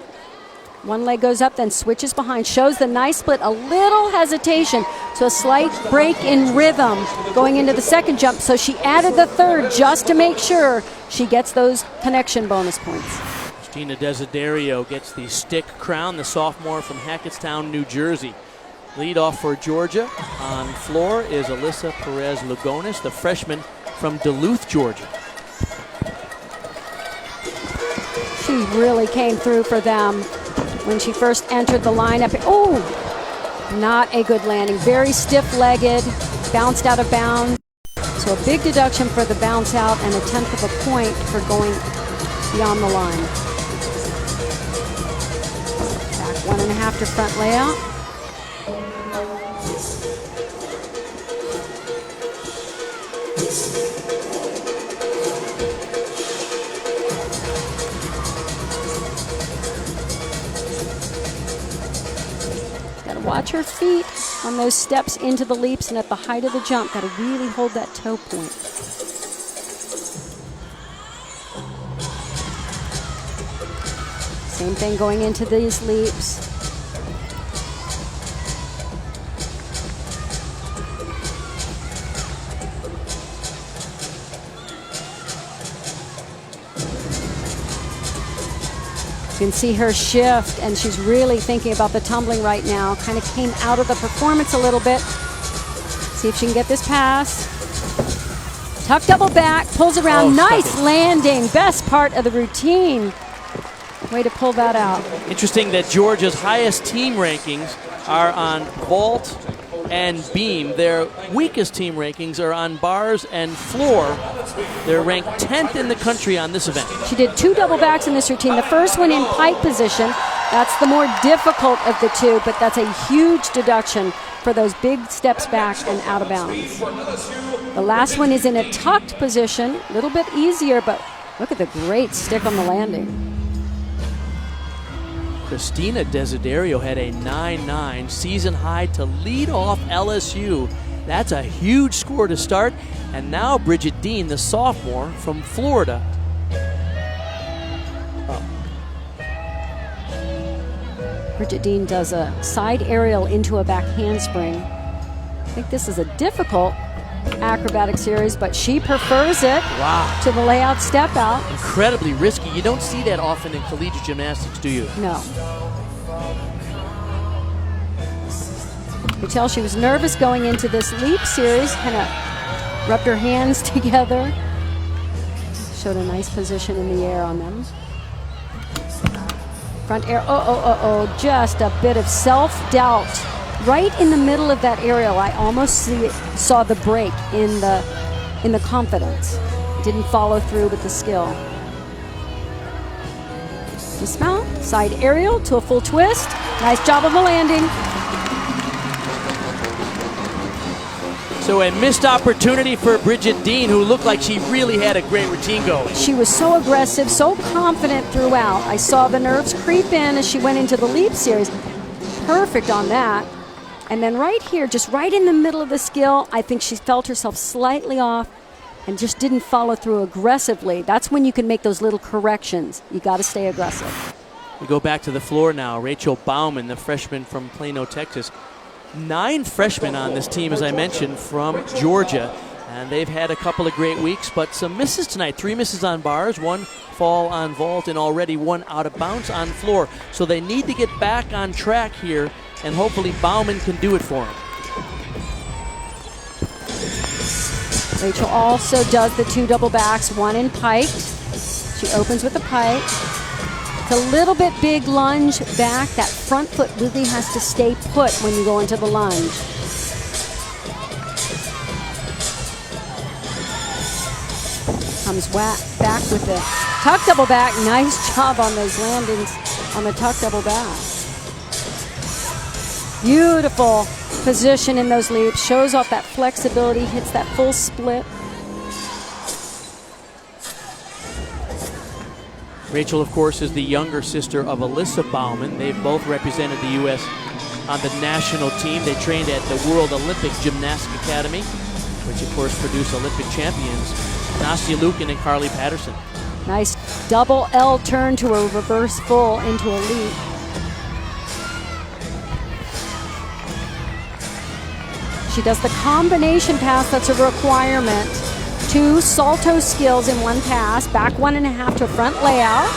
One leg goes up, then switches behind, shows the nice split, a little hesitation, so a slight break in rhythm going into the second jump. So she added the third just to make sure she gets those connection bonus points. Christina Desiderio gets the stick crown, the sophomore from Hackettstown, New Jersey. Lead off for Georgia on floor is Alyssa Perez-Lugonis, the freshman from Duluth, Georgia. She really came through for them when she first entered the lineup. Oh, not a good landing. Very stiff-legged, bounced out of bounds. So a big deduction for the bounce out and a 1/10 of a point for going beyond the line. Back 1.5 to front layout. Watch her feet on those steps into the leaps, and at the height of the jump, got to really hold that toe point. Same thing going into these leaps. You can see her shift, and she's really thinking about the tumbling right now. Kind of came out of the performance a little bit. See if she can get this pass. Tuck double back, pulls around, nice landing. Best part of the routine. Way to pull that out. Interesting that Georgia's highest team rankings are on vault and beam. Their weakest team rankings are on bars and floor. They're ranked 10th in the country on this event. She did 2 double backs in this routine. The first one in pike position. That's the more difficult of the two, but that's a huge deduction for those big steps back and out of bounds. The last one is in a tucked position, a little bit easier, but look at the great stick on the landing. Christina Desiderio had a 9.9 season high to lead off LSU. That's a huge score to start. And now Bridget Dean, the sophomore from Florida. Bridget Dean does a side aerial into a back handspring. I think this is a difficult acrobatic series, but she prefers it to the layout step out. Incredibly risky. You don't see that often in collegiate gymnastics, do you? No. You could tell she was nervous going into this leap series, kind of rubbed her hands together. Showed a nice position in the air on them. Front air, just a bit of self-doubt right in the middle of that aerial, I almost saw the break in the confidence. Didn't follow through with the skill. Dismount, side aerial to a full twist. Nice job of the landing. So a missed opportunity for Bridget Dean, who looked like she really had a great routine going. She was so aggressive, so confident throughout. I saw the nerves creep in as she went into the leap series. Perfect on that. And then right here, just right in the middle of the skill, I think she felt herself slightly off and just didn't follow through aggressively. That's when you can make those little corrections. You got to stay aggressive. We go back to the floor now. Rachel Bauman, the freshman from Plano, Texas. 9 freshmen on this team, as I mentioned, from Georgia. And they've had a couple of great weeks, but some misses tonight. 3 misses on bars, 1 fall on vault, and already 1 out of bounds on floor. So they need to get back on track here, and hopefully Bauman can do it for them. Rachel also does the 2 double backs, 1 in piked. She opens with the pike. It's a little bit big lunge back. That front foot really has to stay put when you go into the lunge. Comes back with the tuck double back. Nice job on those landings on the tuck double back. Beautiful position in those leaps. Shows off that flexibility, hits that full split. Rachel, of course, is the younger sister of Alyssa Bauman. They've both represented the U.S. on the national team. They trained at the World Olympic Gymnastic Academy, which, of course, produced Olympic champions Nastia Lukin and Carly Patterson. Nice double L turn to a reverse full into a leap. She does the combination pass, that's a requirement. 2 salto skills in 1 pass, back 1.5 to a front layout.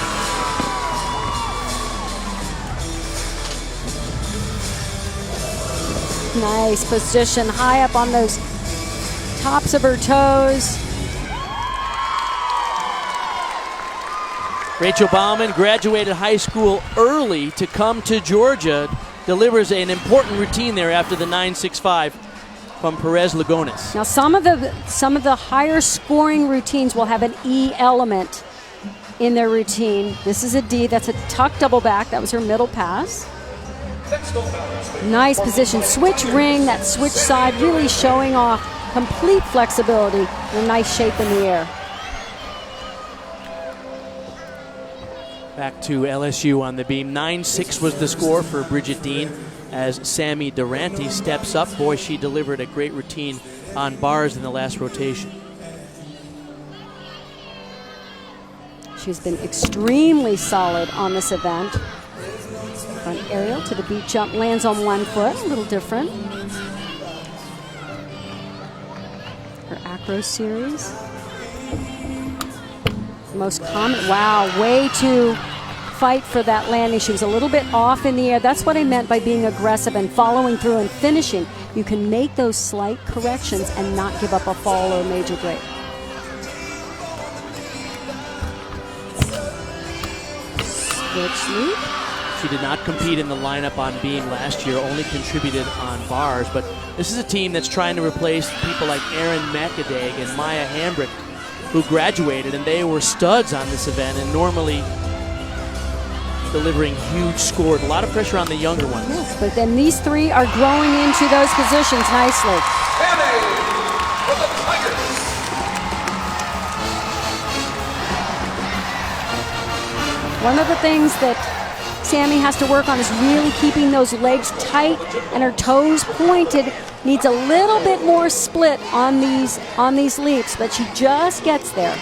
Nice position, high up on those tops of her toes. Rachel Bauman graduated high school early to come to Georgia, delivers an important routine there after the 9.65 from Perez Lugones. Now some of the higher scoring routines will have an E element in their routine. This is a D, that's a tuck double back, that was her middle pass. Nice position, switch ring, that switch side, really showing off complete flexibility and a nice shape in the air. Back to LSU on the beam. 9-6 was the score for Bridget Dean as Sammy Durante steps up. Boy, she delivered a great routine on bars in the last rotation. She's been extremely solid on this event. Front aerial to the beat jump, lands on 1 foot, a little different. Her acro series. Most common, wow, way to fight for that landing. She was a little bit off in the air. That's what I meant by being aggressive and following through and finishing. You can make those slight corrections and not give up a fall or a major break. Switch leap. She did not compete in the lineup on beam last year, only contributed on bars, but this is a team that's trying to replace people like Erin McAdag and Maya Hambrick, who graduated, and they were studs on this event and normally delivering huge scores. A lot of pressure on the younger ones. Yes, but then these 3 are growing into those positions nicely. One of the things that Sammy has to work on is really keeping those legs tight and her toes pointed. Needs a little bit more split on these leaps, but she just gets there.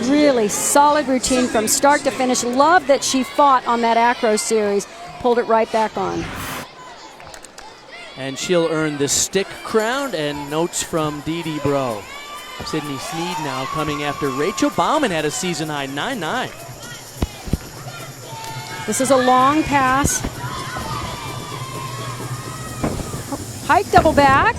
Really solid routine from start to finish. Love that she fought on that acro series, pulled it right back on. And she'll earn the stick crown and notes from Dee Dee Bro. Sydney Sneed now coming after Rachel Bauman had a season high 9-9. This is a long pass. Pike double back.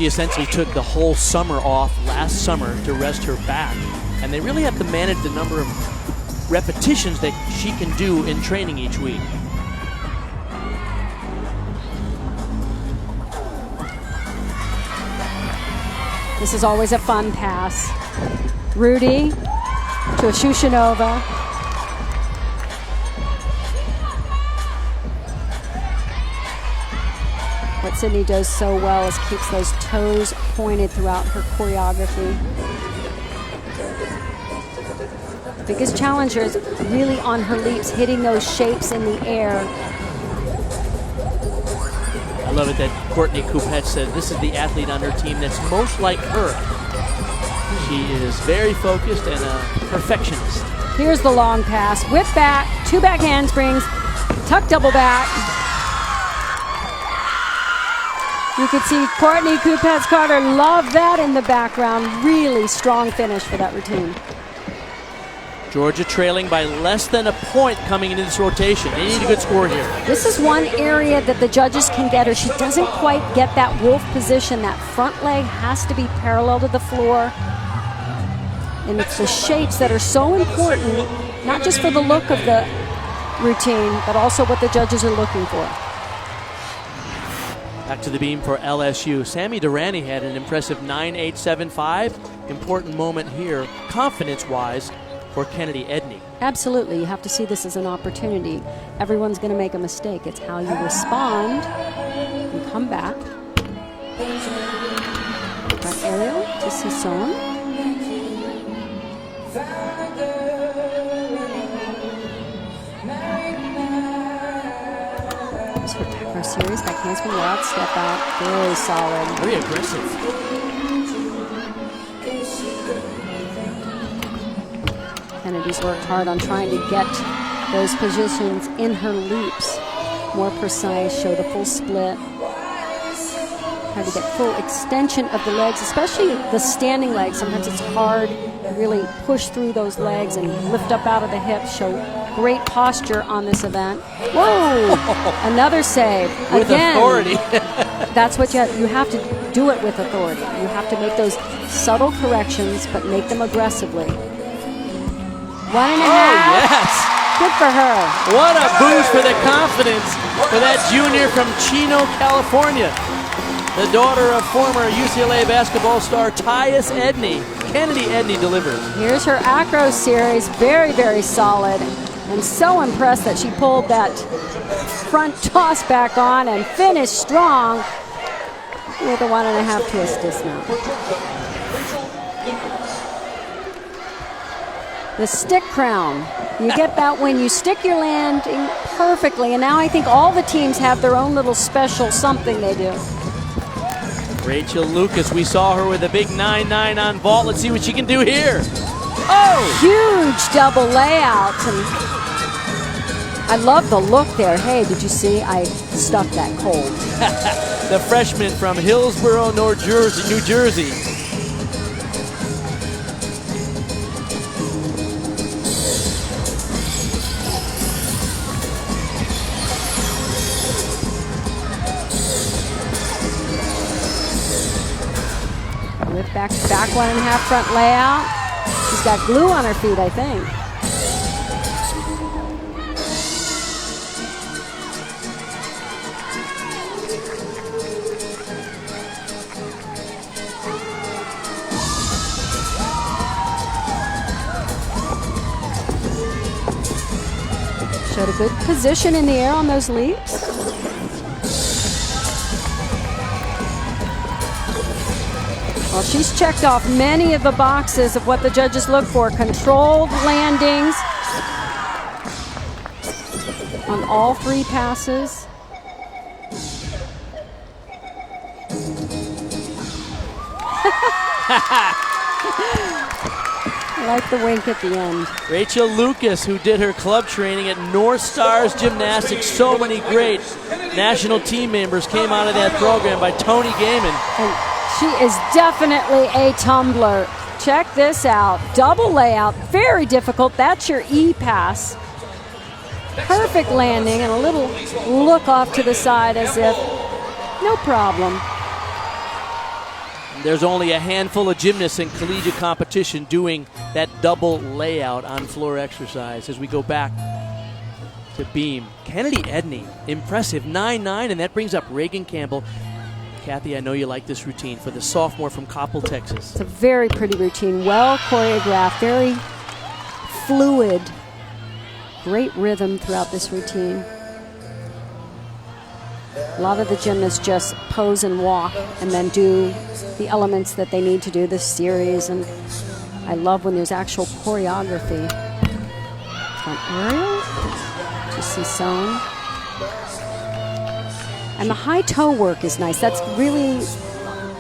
She essentially took the whole summer off last summer to rest her back. And they really have to manage the number of repetitions that she can do in training each week. This is always a fun pass. Rudy to a Shushanova. What Sydney does so well is keeps those toes pointed throughout her choreography. The biggest challenge is really on her leaps, hitting those shapes in the air. I love it that Courtney Coupette said this is the athlete on her team that's most like her. She is very focused and a perfectionist. Here's the long pass. Whip back, 2 back handsprings, tuck double back. You could see Courtney Coupette's Carter love that in the background. Really strong finish for that routine. Georgia trailing by less than a point coming into this rotation. They need a good score here. This is one area that the judges can get her. She doesn't quite get that wolf position. That front leg has to be parallel to the floor. And it's the shapes that are so important, not just for the look of the routine, but also what the judges are looking for. Back to the beam for LSU. Sammy Durrani had an impressive 9.875. Important moment here, confidence-wise, for Kennedy Edney. Absolutely. You have to see this as an opportunity. Everyone's going to make a mistake. It's how you respond and come back. Back aerial to Sisson. Here's her back row series. Back handspring, wild step out. Very solid. Very aggressive. Kennedy's worked hard on trying to get those positions in her leaps more precise, show the full split. Try to get full extension of the legs, especially the standing legs. Sometimes it's hard to really push through those legs and lift up out of the hips, show great posture on this event. Whoa! Another save. With again, authority. That's what you have to do it with authority. You have to make those subtle corrections, but make them aggressively. 1.5. Oh, yes. Good for her. What a boost for the confidence for that junior from Chino, California. The daughter of former UCLA basketball star Tyus Edney. Kennedy Edney delivers. Here's her acro series. Very, very solid. And so impressed that she pulled that front toss back on and finished strong with a 1.5 twist dismount. The stick crown. You get that when you stick your landing perfectly. And now I think all the teams have their own little special something they do. Rachel Lucas, we saw her with a big 9.9 on vault. Let's see what she can do here. Oh! Huge double layout. And I love the look there. Hey, did you see? I stuck that cold. The freshman from Hillsborough, New Jersey. With back 1.5 front layout. She's got glue on her feet, I think. Showed a good position in the air on those leaps. Well, she's checked off many of the boxes of what the judges look for. Controlled landings on all 3 passes. I like the wink at the end. Rachel Lucas, who did her club training at North Stars Gymnastics. So many great national team members came out of that program by Tony Gaiman. And she is definitely a tumbler. Check this out. Double layout, very difficult. That's your E pass. Perfect landing and a little look off to the side as if no problem. There's only a handful of gymnasts in collegiate competition doing that double layout on floor exercise. As we go back to beam, Kennedy Edney, impressive, 9-9, and that brings up Reagan Campbell. Kathy, I know you like this routine for the sophomore from Coppell, Texas. It's a very pretty routine, well choreographed, very fluid, great rhythm throughout this routine. A lot of the gymnasts just pose and walk and then do the elements that they need to do this series, and I love when there's actual choreography. Front aerial, just see sewn. And the high toe work is nice. That's really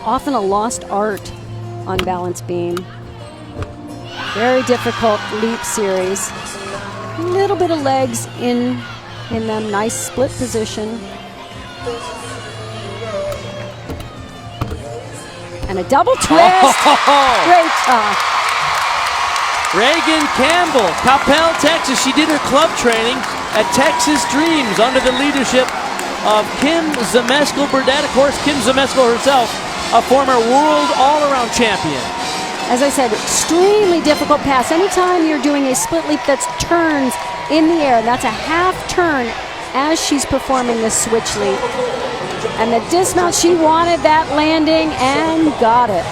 often a lost art on balance beam. Very difficult leap series. A little bit of legs in them, nice split position. And a double twist. Great job. Reagan Campbell, Coppell, Texas. She did her club training at Texas Dreams under the leadership of Kim Zameskel-Burdett. Of course, Kim Zameskel herself, a former world all-around champion. As I said, extremely difficult pass. Anytime you're doing a split leap that turns in the air, that's a half turn as she's performing this switch leap. And the dismount, she wanted that landing and got it.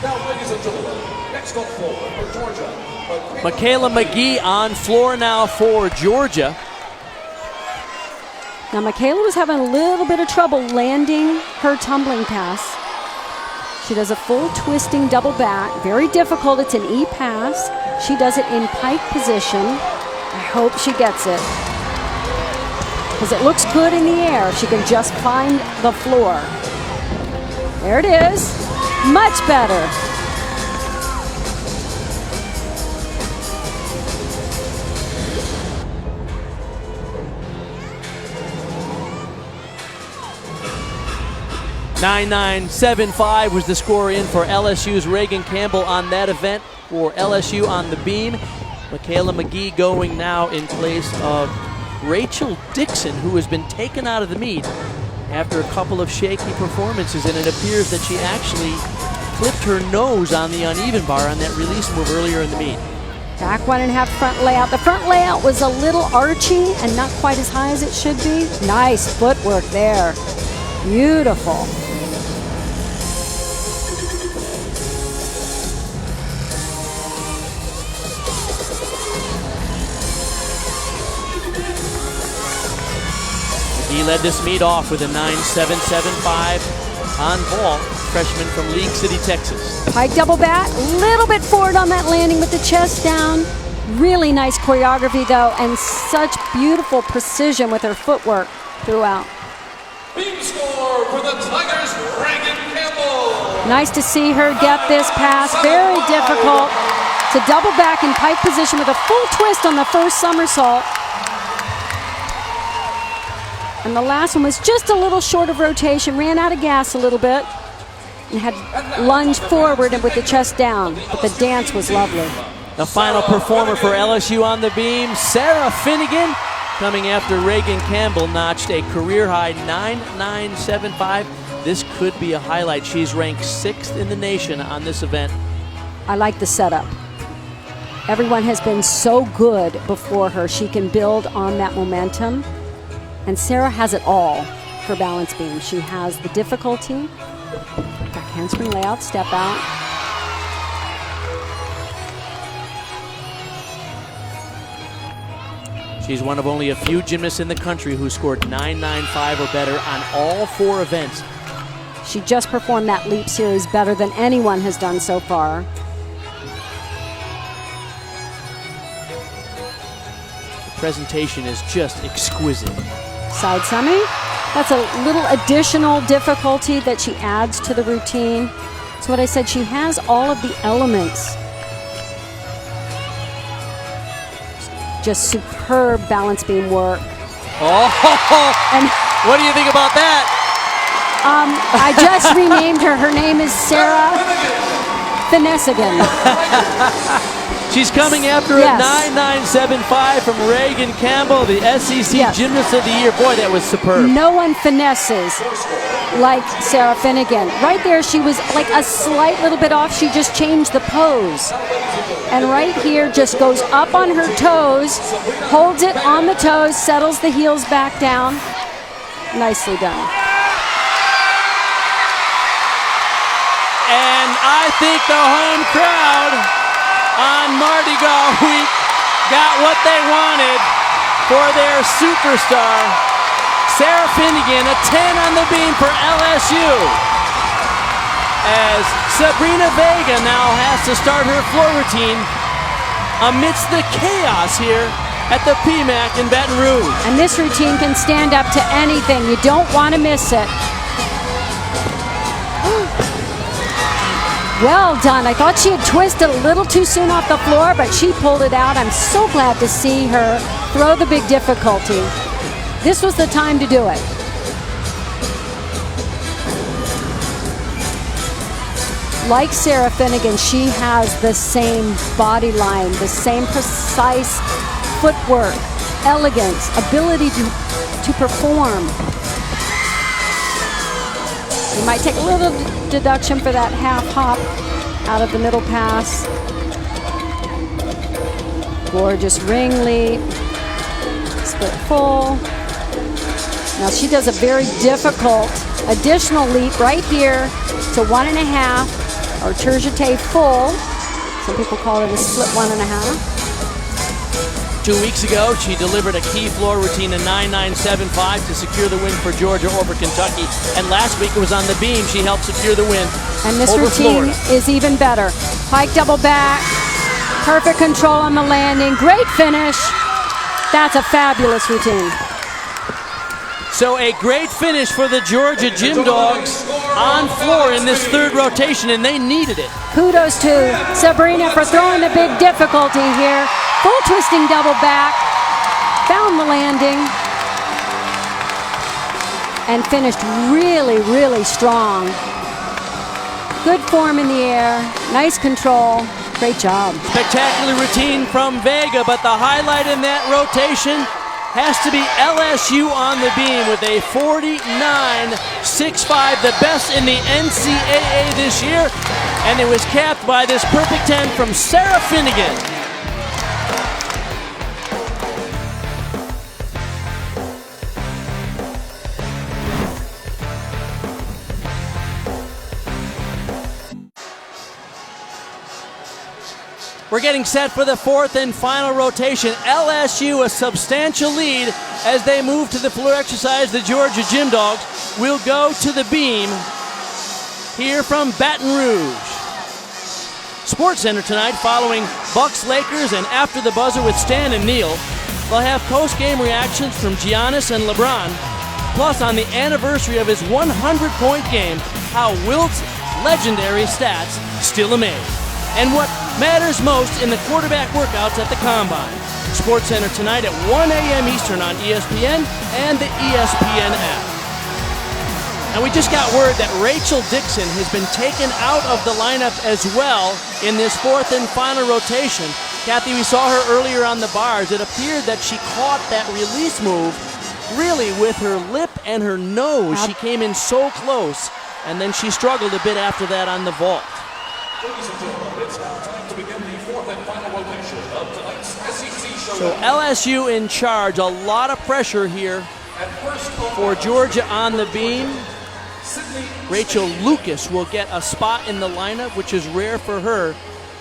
Now, ladies and gentlemen, next on floor for Georgia. Michaela McGee on floor now for Georgia. Now, Michaela was having a little bit of trouble landing her tumbling pass. She does a full twisting double back. Very difficult. It's an E pass. She does it in pike position. I hope she gets it, because it looks good in the air. She can just find the floor. There it is. Much better. (9.975) was the score in for LSU's Reagan Campbell on that event for LSU on the beam. Michaela McGee going now in place of Rachel Dixon, who has been taken out of the meet after a couple of shaky performances, and it appears that she actually clipped her nose on the uneven bar on that release move earlier in the meet. Back 1.5 front layout. The front layout was a little archy and not quite as high as it should be. Nice footwork there. Beautiful. He led this meet off with a 9.775 on ball, freshman from League City, Texas. Pike double back, little bit forward on that landing with the chest down. Really nice choreography though, and such beautiful precision with her footwork throughout. Beam score for the Tigers, Reagan Campbell. Nice to see her get this pass. Very difficult to double back in pike position with a full twist on the first somersault. And the last one was just a little short of rotation, ran out of gas a little bit, and had lunged forward and with the chest down, but the dance was lovely. The final performer for LSU on the beam, Sarah Finnegan, coming after Reagan Campbell, notched a career-high 9.975. This could be a highlight. She's ranked 6th in the nation on this event. I like the setup. Everyone has been so good before her. She can build on that momentum. And Sarah has it all for balance beam. She has the difficulty, back handspring layout, step out. She's one of only a few gymnasts in the country who scored 9.95 or better on all 4 events. She just performed that leap series better than anyone has done so far. The presentation is just exquisite. Side semi. That's a little additional difficulty that she adds to the routine. That's what I said. She has all of the elements. Just superb balance beam work. Oh, and what do you think about that? I just renamed her. Her name is Sarah Finessigan. She's coming after Yes. a 9.975 from Reagan Campbell, the SEC Yes. Gymnast of the Year. Boy, that was superb. No one finesses like Sarah Finnegan. Right there, she was like a slight little bit off. She just changed the pose. And right here, just goes up on her toes, holds it on the toes, settles the heels back down. Nicely done. And I think the home crowd on Mardi Gras week got what they wanted for their superstar. Sarah Finnegan, a 10 on the beam for LSU. As Sabrina Vega now has to start her floor routine amidst the chaos here at the PMAC in Baton Rouge. And this routine can stand up to anything. You don't want to miss it. Well done. I thought she had twisted a little too soon off the floor, but she pulled it out. I'm so glad to see her throw the big difficulty. This was the time to do it. Like Sarah Finnegan, she has the same body line, the same precise footwork, elegance, ability to perform. You might take a little deduction for that half hop out of the middle pass. Gorgeous ring leap, split full. Now she does a very difficult additional leap right here to 1.5 or tour-jeté full. Some people call it a split 1.5. 2 weeks ago, she delivered a key floor routine, a 9.975 to secure the win for Georgia over Kentucky. And last week it was on the beam. She helped secure the win And this over routine Florida. is even better. Pike double back, perfect control on the landing, great finish. That's a fabulous routine. So a great finish for the Georgia Gym Dogs on floor in this third rotation, and they needed it. Kudos to Sabrina for throwing the big difficulty here. Full twisting double back, found the landing, and finished really, really strong. Good form in the air, nice control, great job. Spectacular routine from Vega, but the highlight in that rotation has to be LSU on the beam with a 49.65, the best in the NCAA this year, and it was capped by this perfect 10 from Sarah Finnegan. We're getting set for the fourth and final rotation. LSU a substantial lead as they move to the floor exercise. The Georgia Gym Dogs will go to the beam here from Baton Rouge. Sports Center tonight following Bucks Lakers and After the Buzzer with Stan and Neil. They'll have post-game reactions from Giannis and LeBron. Plus, on the anniversary of his 100-point game, how Wilt's legendary stats still amaze. And what matters most in the quarterback workouts at the Combine. Sports Center tonight at 1 a.m. Eastern on ESPN and the ESPN app. And we just got word that Rachel Dixon has been taken out of the lineup as well in this fourth and final rotation. Kathy, we saw her earlier on the bars. It appeared that she caught that release move really with her lip and her nose. She came in so close, and then she struggled a bit after that on the vault. Ladies and gentlemen, it's now time to begin the fourth and final rotation of tonight's SEC show. So LSU in charge. A lot of pressure here for Georgia on the beam. Rachel Lucas will get a spot in the lineup, which is rare for her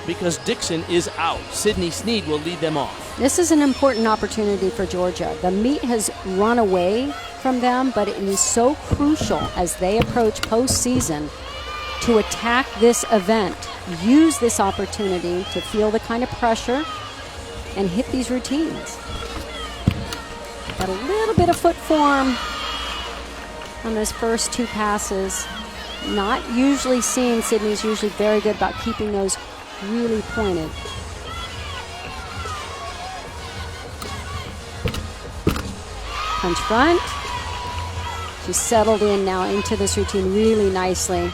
because Dixon is out. Sydney Sneed will lead them off. This is an important opportunity for Georgia. The meet has run away from them, but it is so crucial as they approach postseason to attack this event. Use this opportunity to feel the kind of pressure and hit these routines. Got a little bit of foot form on those first two passes. Not usually seen. Sydney's usually very good about keeping those really pointed. Punch front. She's settled in now into this routine really nicely.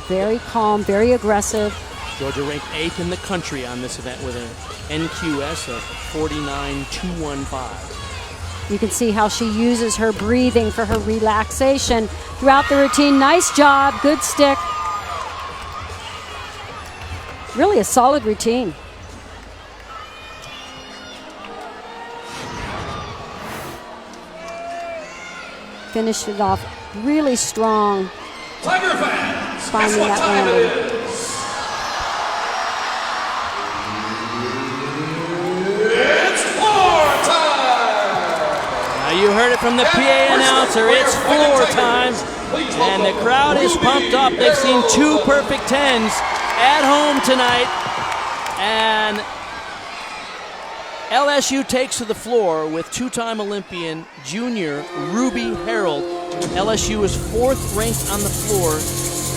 Very calm, very aggressive. Georgia ranked 8th in the country on this event with an NQS of 49.215. You can see how she uses her breathing for her relaxation throughout the routine. Nice job, good stick. Really a solid routine. Finished it off really strong. Tiger fans, Finding guess what that time landing. it is? It's floor time! Now you heard it from the PA announcer, it's floor time. And the crowd is pumped up. They've seen 2 perfect 10s at home tonight. And LSU takes to the floor with 2-time Olympian junior Ruby Harold. LSU is 4th ranked on the floor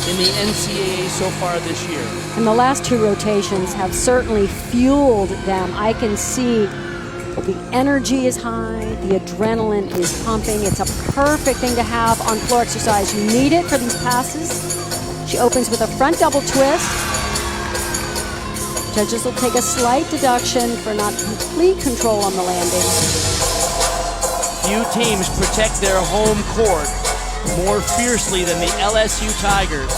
in the NCAA so far this year. And the last 2 rotations have certainly fueled them. I can see the energy is high, the adrenaline is pumping. It's a perfect thing to have on floor exercise. You need it for these passes. She opens with a front double twist. Judges will take a slight deduction for not complete control on the landing. Few teams protect their home court more fiercely than the LSU Tigers.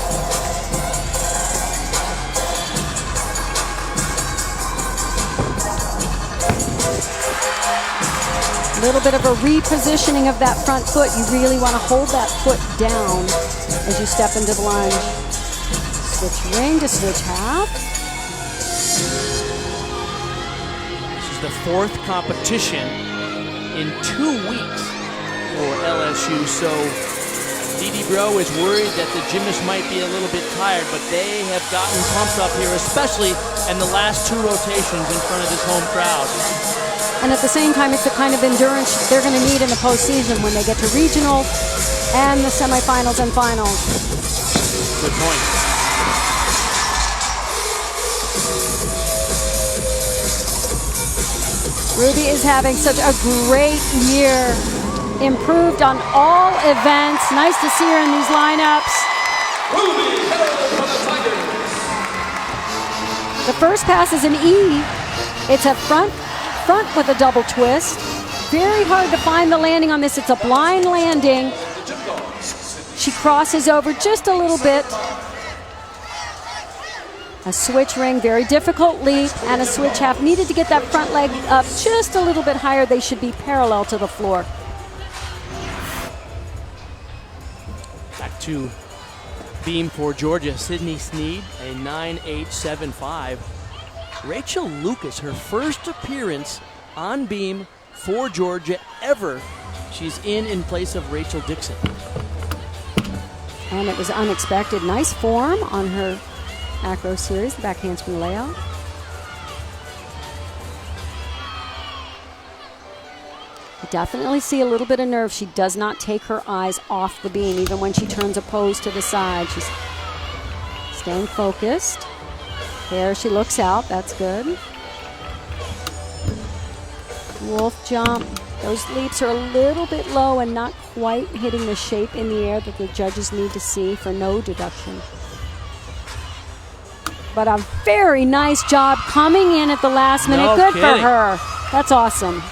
A little bit of a repositioning of that front foot. You really want to hold that foot down as you step into the lunge. Switch ring to switch half. This is the 4th competition in 2 weeks for LSU, so Dee Bro is worried that the gymnasts might be a little bit tired, but they have gotten pumped up here, especially in the last 2 rotations in front of this home crowd. And at the same time, it's the kind of endurance they're going to need in the postseason when they get to regional and the semifinals and finals. Good point. Ruby is having such a great year. Improved on all events. Nice to see her in these lineups. Ruby Harold from the Tigers. The first pass is an E. It's a front with a double twist. Very hard to find the landing on this. It's a blind landing. She crosses over just a little bit. A switch ring, very difficult leap, and a switch half. Needed to get that front leg up just a little bit higher. They should be parallel to the floor. Back to beam for Georgia, Sydney Sneed, a 9.875. Rachel Lucas, her first appearance on beam for Georgia ever. She's in place of Rachel Dixon. And it was unexpected. Nice form on her acro series, the back handspring layout. You definitely see a little bit of nerve. She does not take her eyes off the beam, even when she turns opposed to the side. She's staying focused. There she looks out, that's good. Wolf jump. Those leaps are a little bit low and not quite hitting the shape in the air that the judges need to see for no deduction. But a very nice job coming in at the last minute. No Good kidding. for her. That's awesome.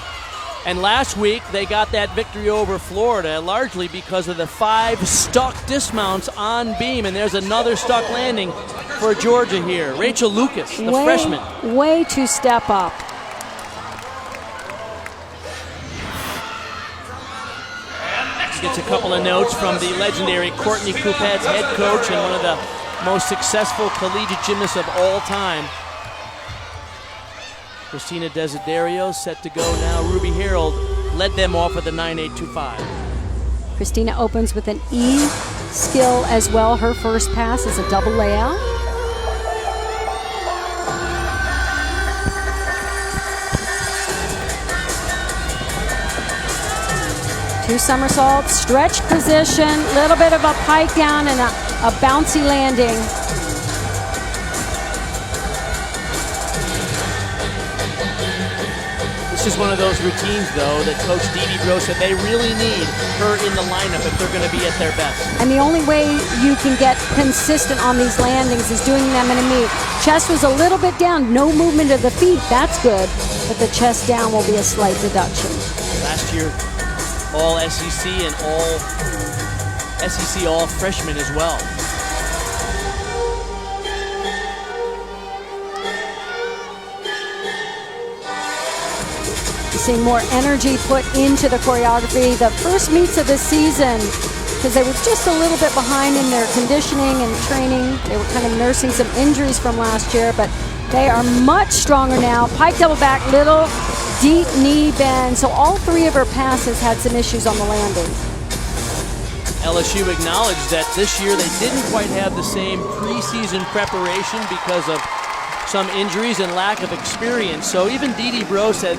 And last week, they got that victory over Florida, largely because of the 5 stuck dismounts on beam. And there's another stuck landing for Georgia here. Rachel Lucas, the freshman. Way to step up. Gets a couple of notes from the legendary Courtney Coupettes, head coach and one of the most successful collegiate gymnasts of all time. Christina Desiderio set to go now. Ruby Harold led them off with a 9.825. Christina opens with an E skill as well. Her first pass is a double layout. Two somersaults, stretch position, little bit of a pike down and a bouncy landing. The This is one of those routines, though, that Coach Dee Bro said they really need her in the lineup if they're going to be at their best. And the only way you can get consistent on these landings is doing them in a meet. Chest was a little bit down, no movement of the feet, that's good, but the chest down will be a slight deduction. Last year, all SEC and all SEC all freshmen as well. Seeing more energy put into the choreography. The first meets of the season, because they were just a little bit behind in their conditioning and training. They were kind of nursing some injuries from last year, but they are much stronger now. Pike double back, little deep knee bend. So all three of her passes had some issues on the landing. LSU acknowledged that this year they didn't quite have the same preseason preparation because of some injuries and lack of experience. So even Dee Bro said,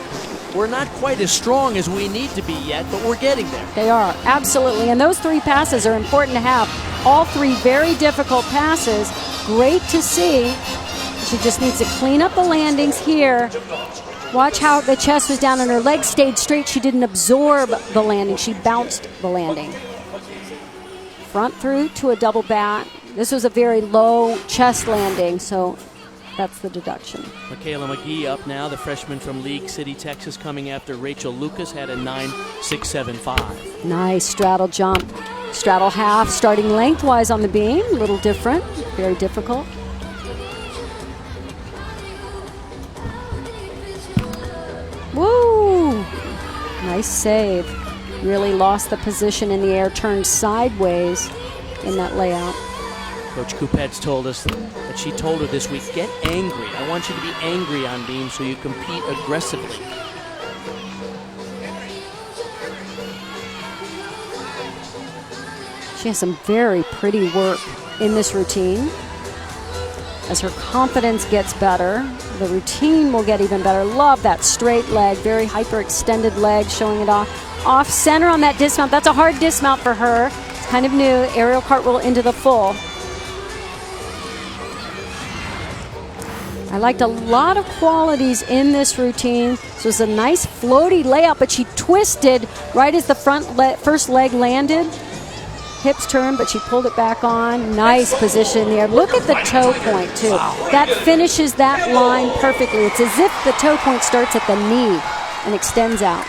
we're not quite as strong as we need to be yet, but we're getting there. They are, absolutely. And those three passes are important to have. All three very difficult passes. Great to see. She just needs to clean up the landings here. Watch how the chest was down and her legs stayed straight. She didn't absorb the landing. She bounced the landing. Front through to a double back. This was a very low chest landing, so that's the deduction. Michaela McGee up now, the freshman from League City, Texas, coming after Rachel Lucas, had a 9.675. Nice straddle jump. Straddle half, starting lengthwise on the beam. A little different, very difficult. Woo! Nice save. Really lost the position in the air, turned sideways in that layout. Coach Coupet's told us that she told her this week, get angry. I want you to be angry on beam so you compete aggressively. She has some very pretty work in this routine. As her confidence gets better, the routine will get even better. Love that straight leg, very hyperextended leg, showing it off. Off center on that dismount. That's a hard dismount for her. It's kind of new. Aerial cartwheel into the full. I liked a lot of qualities in this routine. This was a nice floaty layout, but she twisted right as the first leg landed. Hips turned, but she pulled it back on. Nice position in the air. Look at the toe point, too. That finishes that line perfectly. It's as if the toe point starts at the knee and extends out.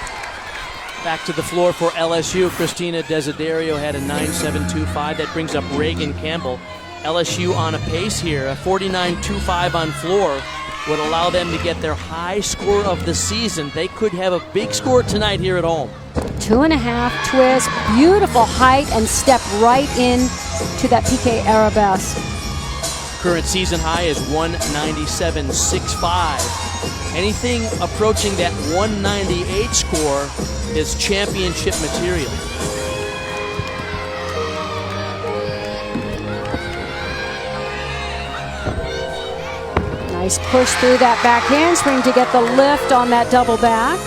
Back to the floor for LSU. Christina Desiderio had a 9.725. That brings up Reagan Campbell. LSU on a pace here. A 49.25 on floor would allow them to get their high score of the season. They could have a big score tonight here at home. 2.5 twist, beautiful height, and step right in to that PK arabesque. Current season high is 197.65. Anything approaching that 198 score is championship material. Nice push through that back handspring to get the lift on that double back.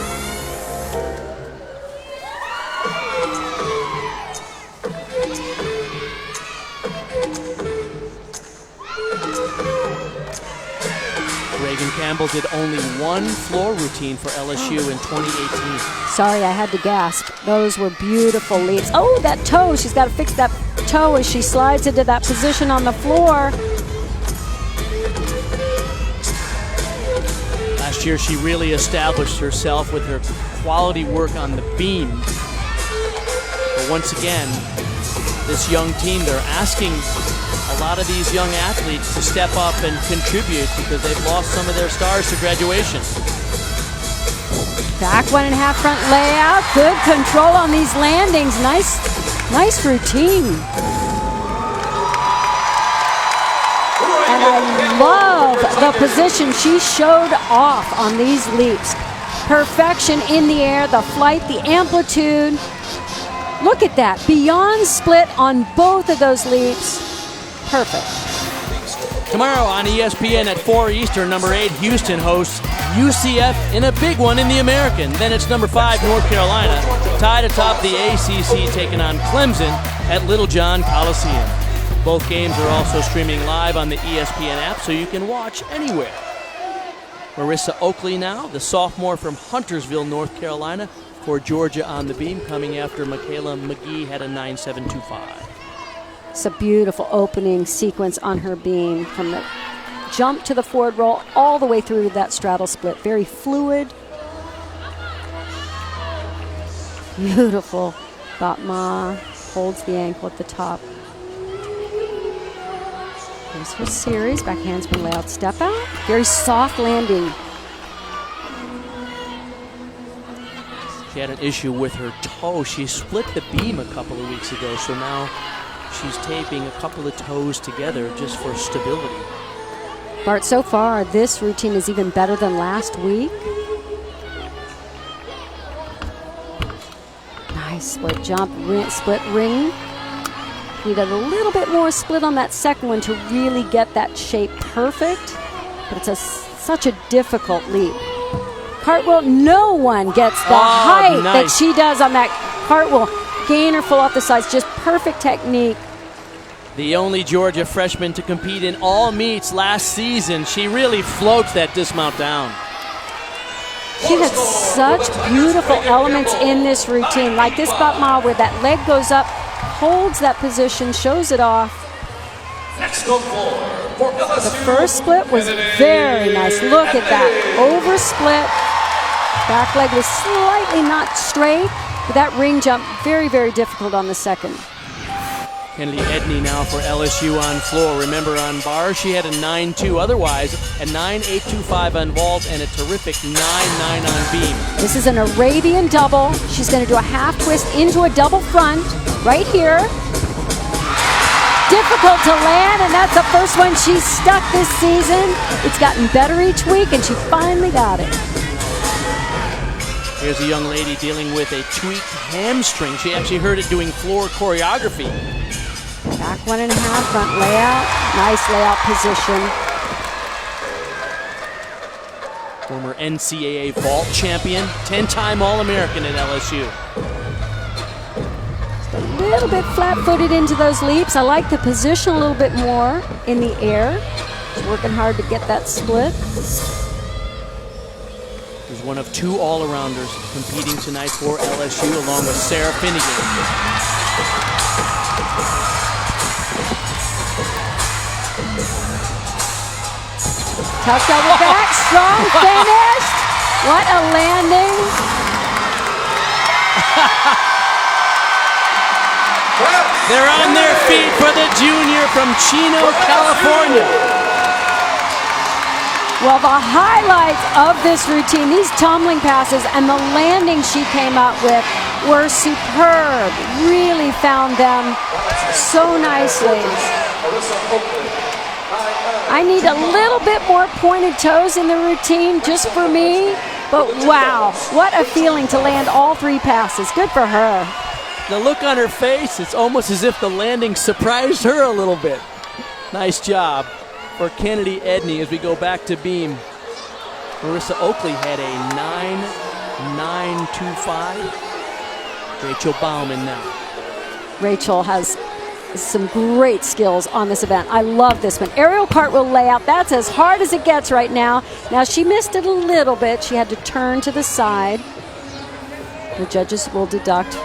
Reagan Campbell did only one floor routine for LSU in 2018. Sorry, I had to gasp. Those were beautiful leaps. Oh, that toe. She's got to fix that toe as she slides into that position on the floor. Last year, she really established herself with her quality work on the beam. But once again, this young team, they're asking a lot of these young athletes to step up and contribute because they've lost some of their stars to graduation. Back 1.5 front layout. Good control on these landings. Nice routine. And I love the position she showed off on these leaps. Perfection in the air, the flight, the amplitude. Look at that. Beyond split on both of those leaps. Perfect. Tomorrow on ESPN at 4 Eastern, number 8 Houston hosts UCF in a big one in the American. Then it's number 5 North Carolina tied atop the ACC, taking on Clemson at Littlejohn Coliseum. Both games are also streaming live on the ESPN app, so you can watch anywhere. Marissa Oakley now, the sophomore from Huntersville, North Carolina, for Georgia on the beam, coming after Michaela McGee had a 9.725. It's a beautiful opening sequence on her beam from the jump to the forward roll all the way through to that straddle split. Very fluid. Beautiful. Batma holds the ankle at the top. Here's her series. Back handspring layout step out. Very soft landing. She had an issue with her toe. She split the beam a couple of weeks ago, so now she's taping a couple of toes together just for stability. Bart, so far this routine is even better than last week. Nice split jump, split ring. Needed a little bit more split on that second one to really get that shape perfect, but it's such a difficult leap. Cartwheel, no one gets the height that she does on that cartwheel. Gainer full off the sides, just perfect technique. The only Georgia freshman to compete in all meets last season. She really floats that dismount down. She had such beautiful elements in this routine, like this Batma where that leg goes up, holds that position, shows it off. The first split was very nice. Look at that. Over split. Back leg was slightly not straight, but that ring jump, very, very difficult on the second. Kennedy Edney now for LSU on floor. Remember on bar, she had a 9.2 otherwise, a 9.825 on vault, and a terrific 9.9 on beam. This is an Arabian double. She's going to do a half twist into a double front right here. Difficult to land, and that's the first one she's stuck this season. It's gotten better each week, and she finally got it. Here's a young lady dealing with a tweaked hamstring. She actually hurt it doing floor choreography. Back 1.5, front layout. Nice layout position. Former NCAA vault champion, 10-time All-American at LSU. Just a little bit flat-footed into those leaps. I like the position a little bit more in the air. She's working hard to get that split. She's one of 2 all-arounders competing tonight for LSU, along with Sarah Finnegan. Tough double back, strong finish. What a landing. They're on their feet for the junior from Chino, California. Well, the highlights of this routine, these tumbling passes and the landing she came up with were superb. Really found them so nicely. I need a little bit more pointed toes in the routine just for me, but wow, what a feeling to land all 3 passes. Good for her. The look on her face, it's almost as if the landing surprised her a little bit. Nice job for Kennedy Edney as we go back to beam. Marissa Oakley had a 9.925. Rachel Bauman now. Rachel has some great skills on this event. I love this one. Aerial cartwheel layout, that's as hard as it gets right now. Now she missed it a little bit. She had to turn to the side. The judges will deduct.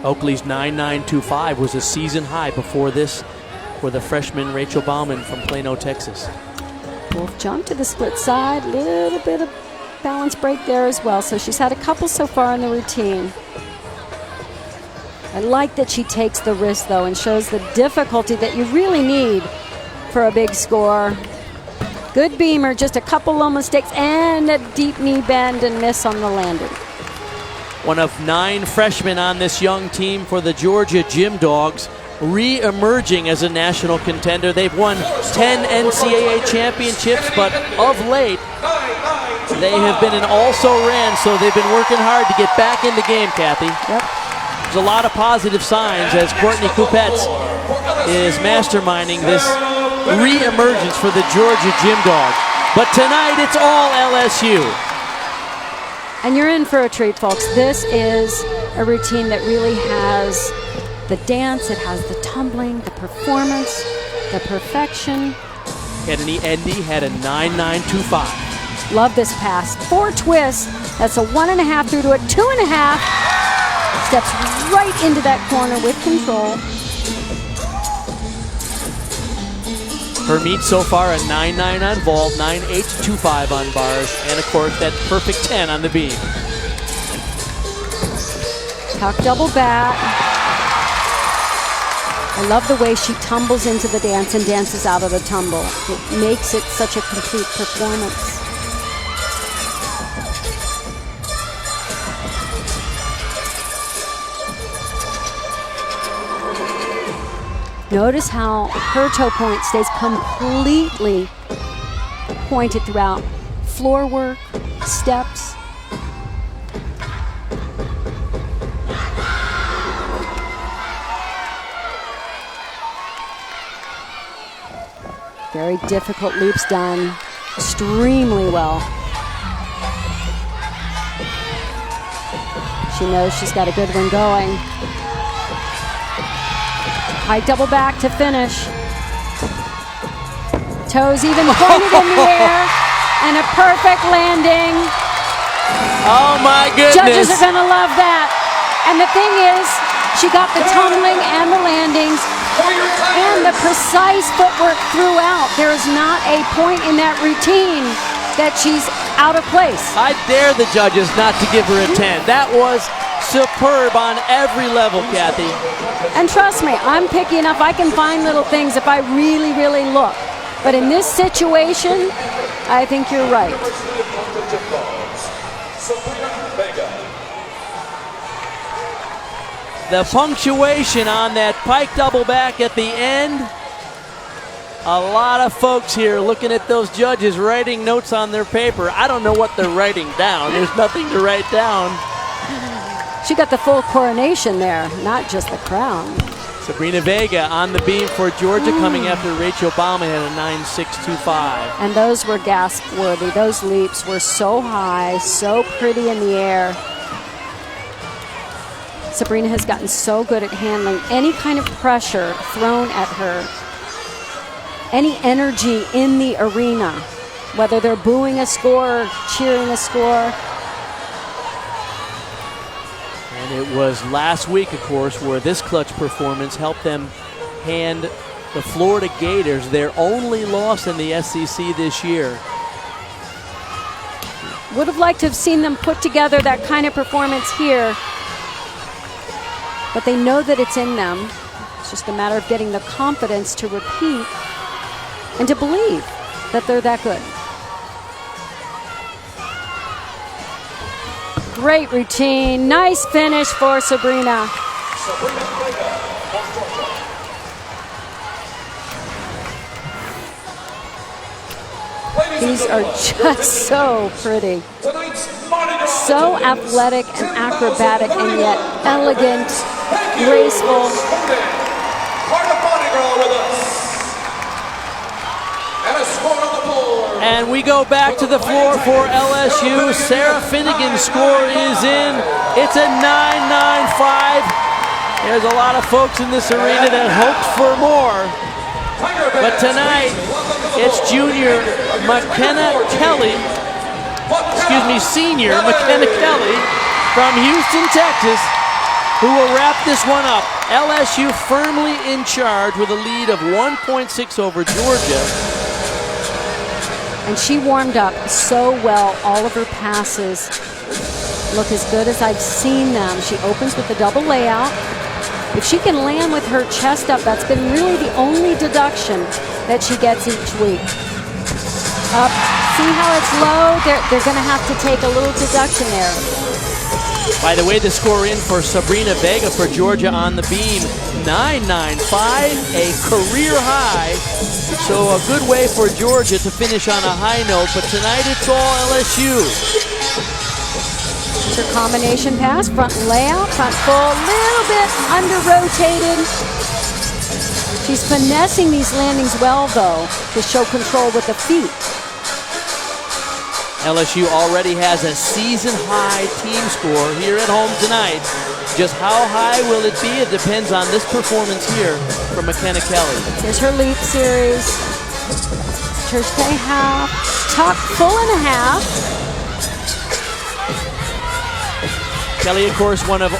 Oakley's 9.925 was a season high before this for the freshman Rachel Bauman from Plano, Texas. Wolf jump to the split side, little bit of balance break there as well. So she's had a couple so far in the routine. I like that she takes the risk though and shows the difficulty that you really need for a big score. Good beamer, just a couple low mistakes and a deep knee bend and miss on the landing. One of 9 freshmen on this young team for the Georgia Gym Dogs, re-emerging as a national contender. They've won 10 NCAA championships, but of late, they have been an also-ran, so they've been working hard to get back in the game, Kathy. Yep. There's a lot of positive signs as Courtney Kupetz is masterminding this re-emergence for the Georgia Gym Dogs. But tonight, it's all LSU. And you're in for a treat, folks. This is a routine that really has the dance, it has the tumbling, the performance, the perfection. Kennedy Endy had a 9.925. Love this pass. 4 twists. That's a 1.5 through to a 2.5. Steps right into that corner with control. Her meet so far a 9.9 on vault, 9.825 on bars, and of course that perfect 10 on the beam. Tuck double back. I love the way she tumbles into the dance and dances out of the tumble. It makes it such a complete performance. Notice how her toe point stays completely pointed throughout. Floor work, steps. Very difficult loops done extremely well. She knows she's got a good one going. High double back to finish. Toes even pointed in the air, and a perfect landing. Oh my goodness. Judges are gonna love that. And the thing is, she got the tumbling and the landings and the precise footwork throughout. There is not a point in that routine that she's out of place. I dare the judges not to give her a 10. That was superb on every level, Kathy. And trust me, I'm picky enough. I can find little things if I really, really look. But in this situation, I think you're right. The punctuation on that pike double back at the end. A lot of folks here looking at those judges writing notes on their paper. I don't know what they're writing down. There's nothing to write down. She got the full coronation there, not just the crown. Sabrina Vega on the beam for Georgia, coming after Rachel Baumann had a 9.625. And those were gasp worthy. Those leaps were so high, so pretty in the air. Sabrina has gotten so good at handling any kind of pressure thrown at her, any energy in the arena, whether they're booing a score or cheering a score. And it was last week, of course, where this clutch performance helped them hand the Florida Gators their only loss in the SEC this year. Would have liked to have seen them put together that kind of performance here, but they know that it's in them. It's just a matter of getting the confidence to repeat and to believe that they're that good. Great routine. Nice finish for Sabrina. These are just so pretty. So athletic and acrobatic, and yet elegant, graceful. And we go back to the floor for LSU. Sarah Finnegan's score is in. It's a 9.95. There's a lot of folks in this arena that hoped for more. But tonight, it's junior McKenna Kelly, senior McKenna Kelly from Houston, Texas, who will wrap this one up. LSU firmly in charge with a lead of 1.6 over Georgia. And she warmed up so well. All of her passes look as good as I've seen them. She opens with the double layout. If she can land with her chest up, that's been really the only deduction that she gets each week. Up, see how it's low? They're going to have to take a little deduction there. By the way, the score in for Sabrina Vega for Georgia on the beam, 9.95, a career high. So a good way for Georgia to finish on a high note, but tonight it's all LSU. It's her combination pass, front layout, front full, little bit under-rotated. She's finessing these landings well, though, to show control with the feet. LSU already has a season-high team score here at home tonight. Just how high will it be? It depends on this performance here from McKenna Kelly. Here's her leap series. Church K half, tuck full and a half. Kelly, of course, one of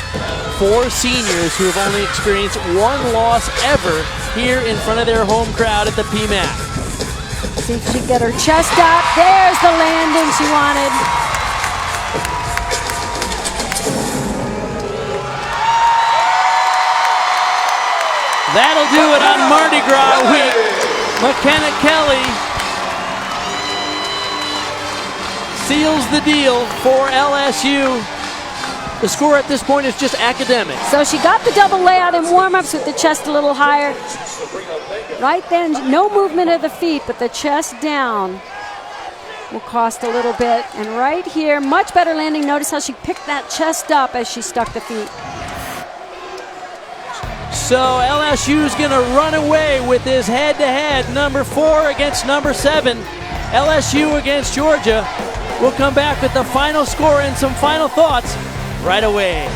4 seniors who have only experienced 1 loss ever here in front of their home crowd at the PMAC. See if she can get her chest up. There's the landing she wanted. That'll do it on Mardi Gras week. McKenna Kelly seals the deal for LSU. The score at this point is just academic. So she got the double layout in warm-ups with the chest a little higher. Right then, no movement of the feet, but the chest down will cost a little bit. And right here, much better landing. Notice how she picked that chest up as she stuck the feet. So LSU's going to run away with this head-to-head, number 4 against number 7. LSU against Georgia. We'll come back with the final score and some final thoughts right away.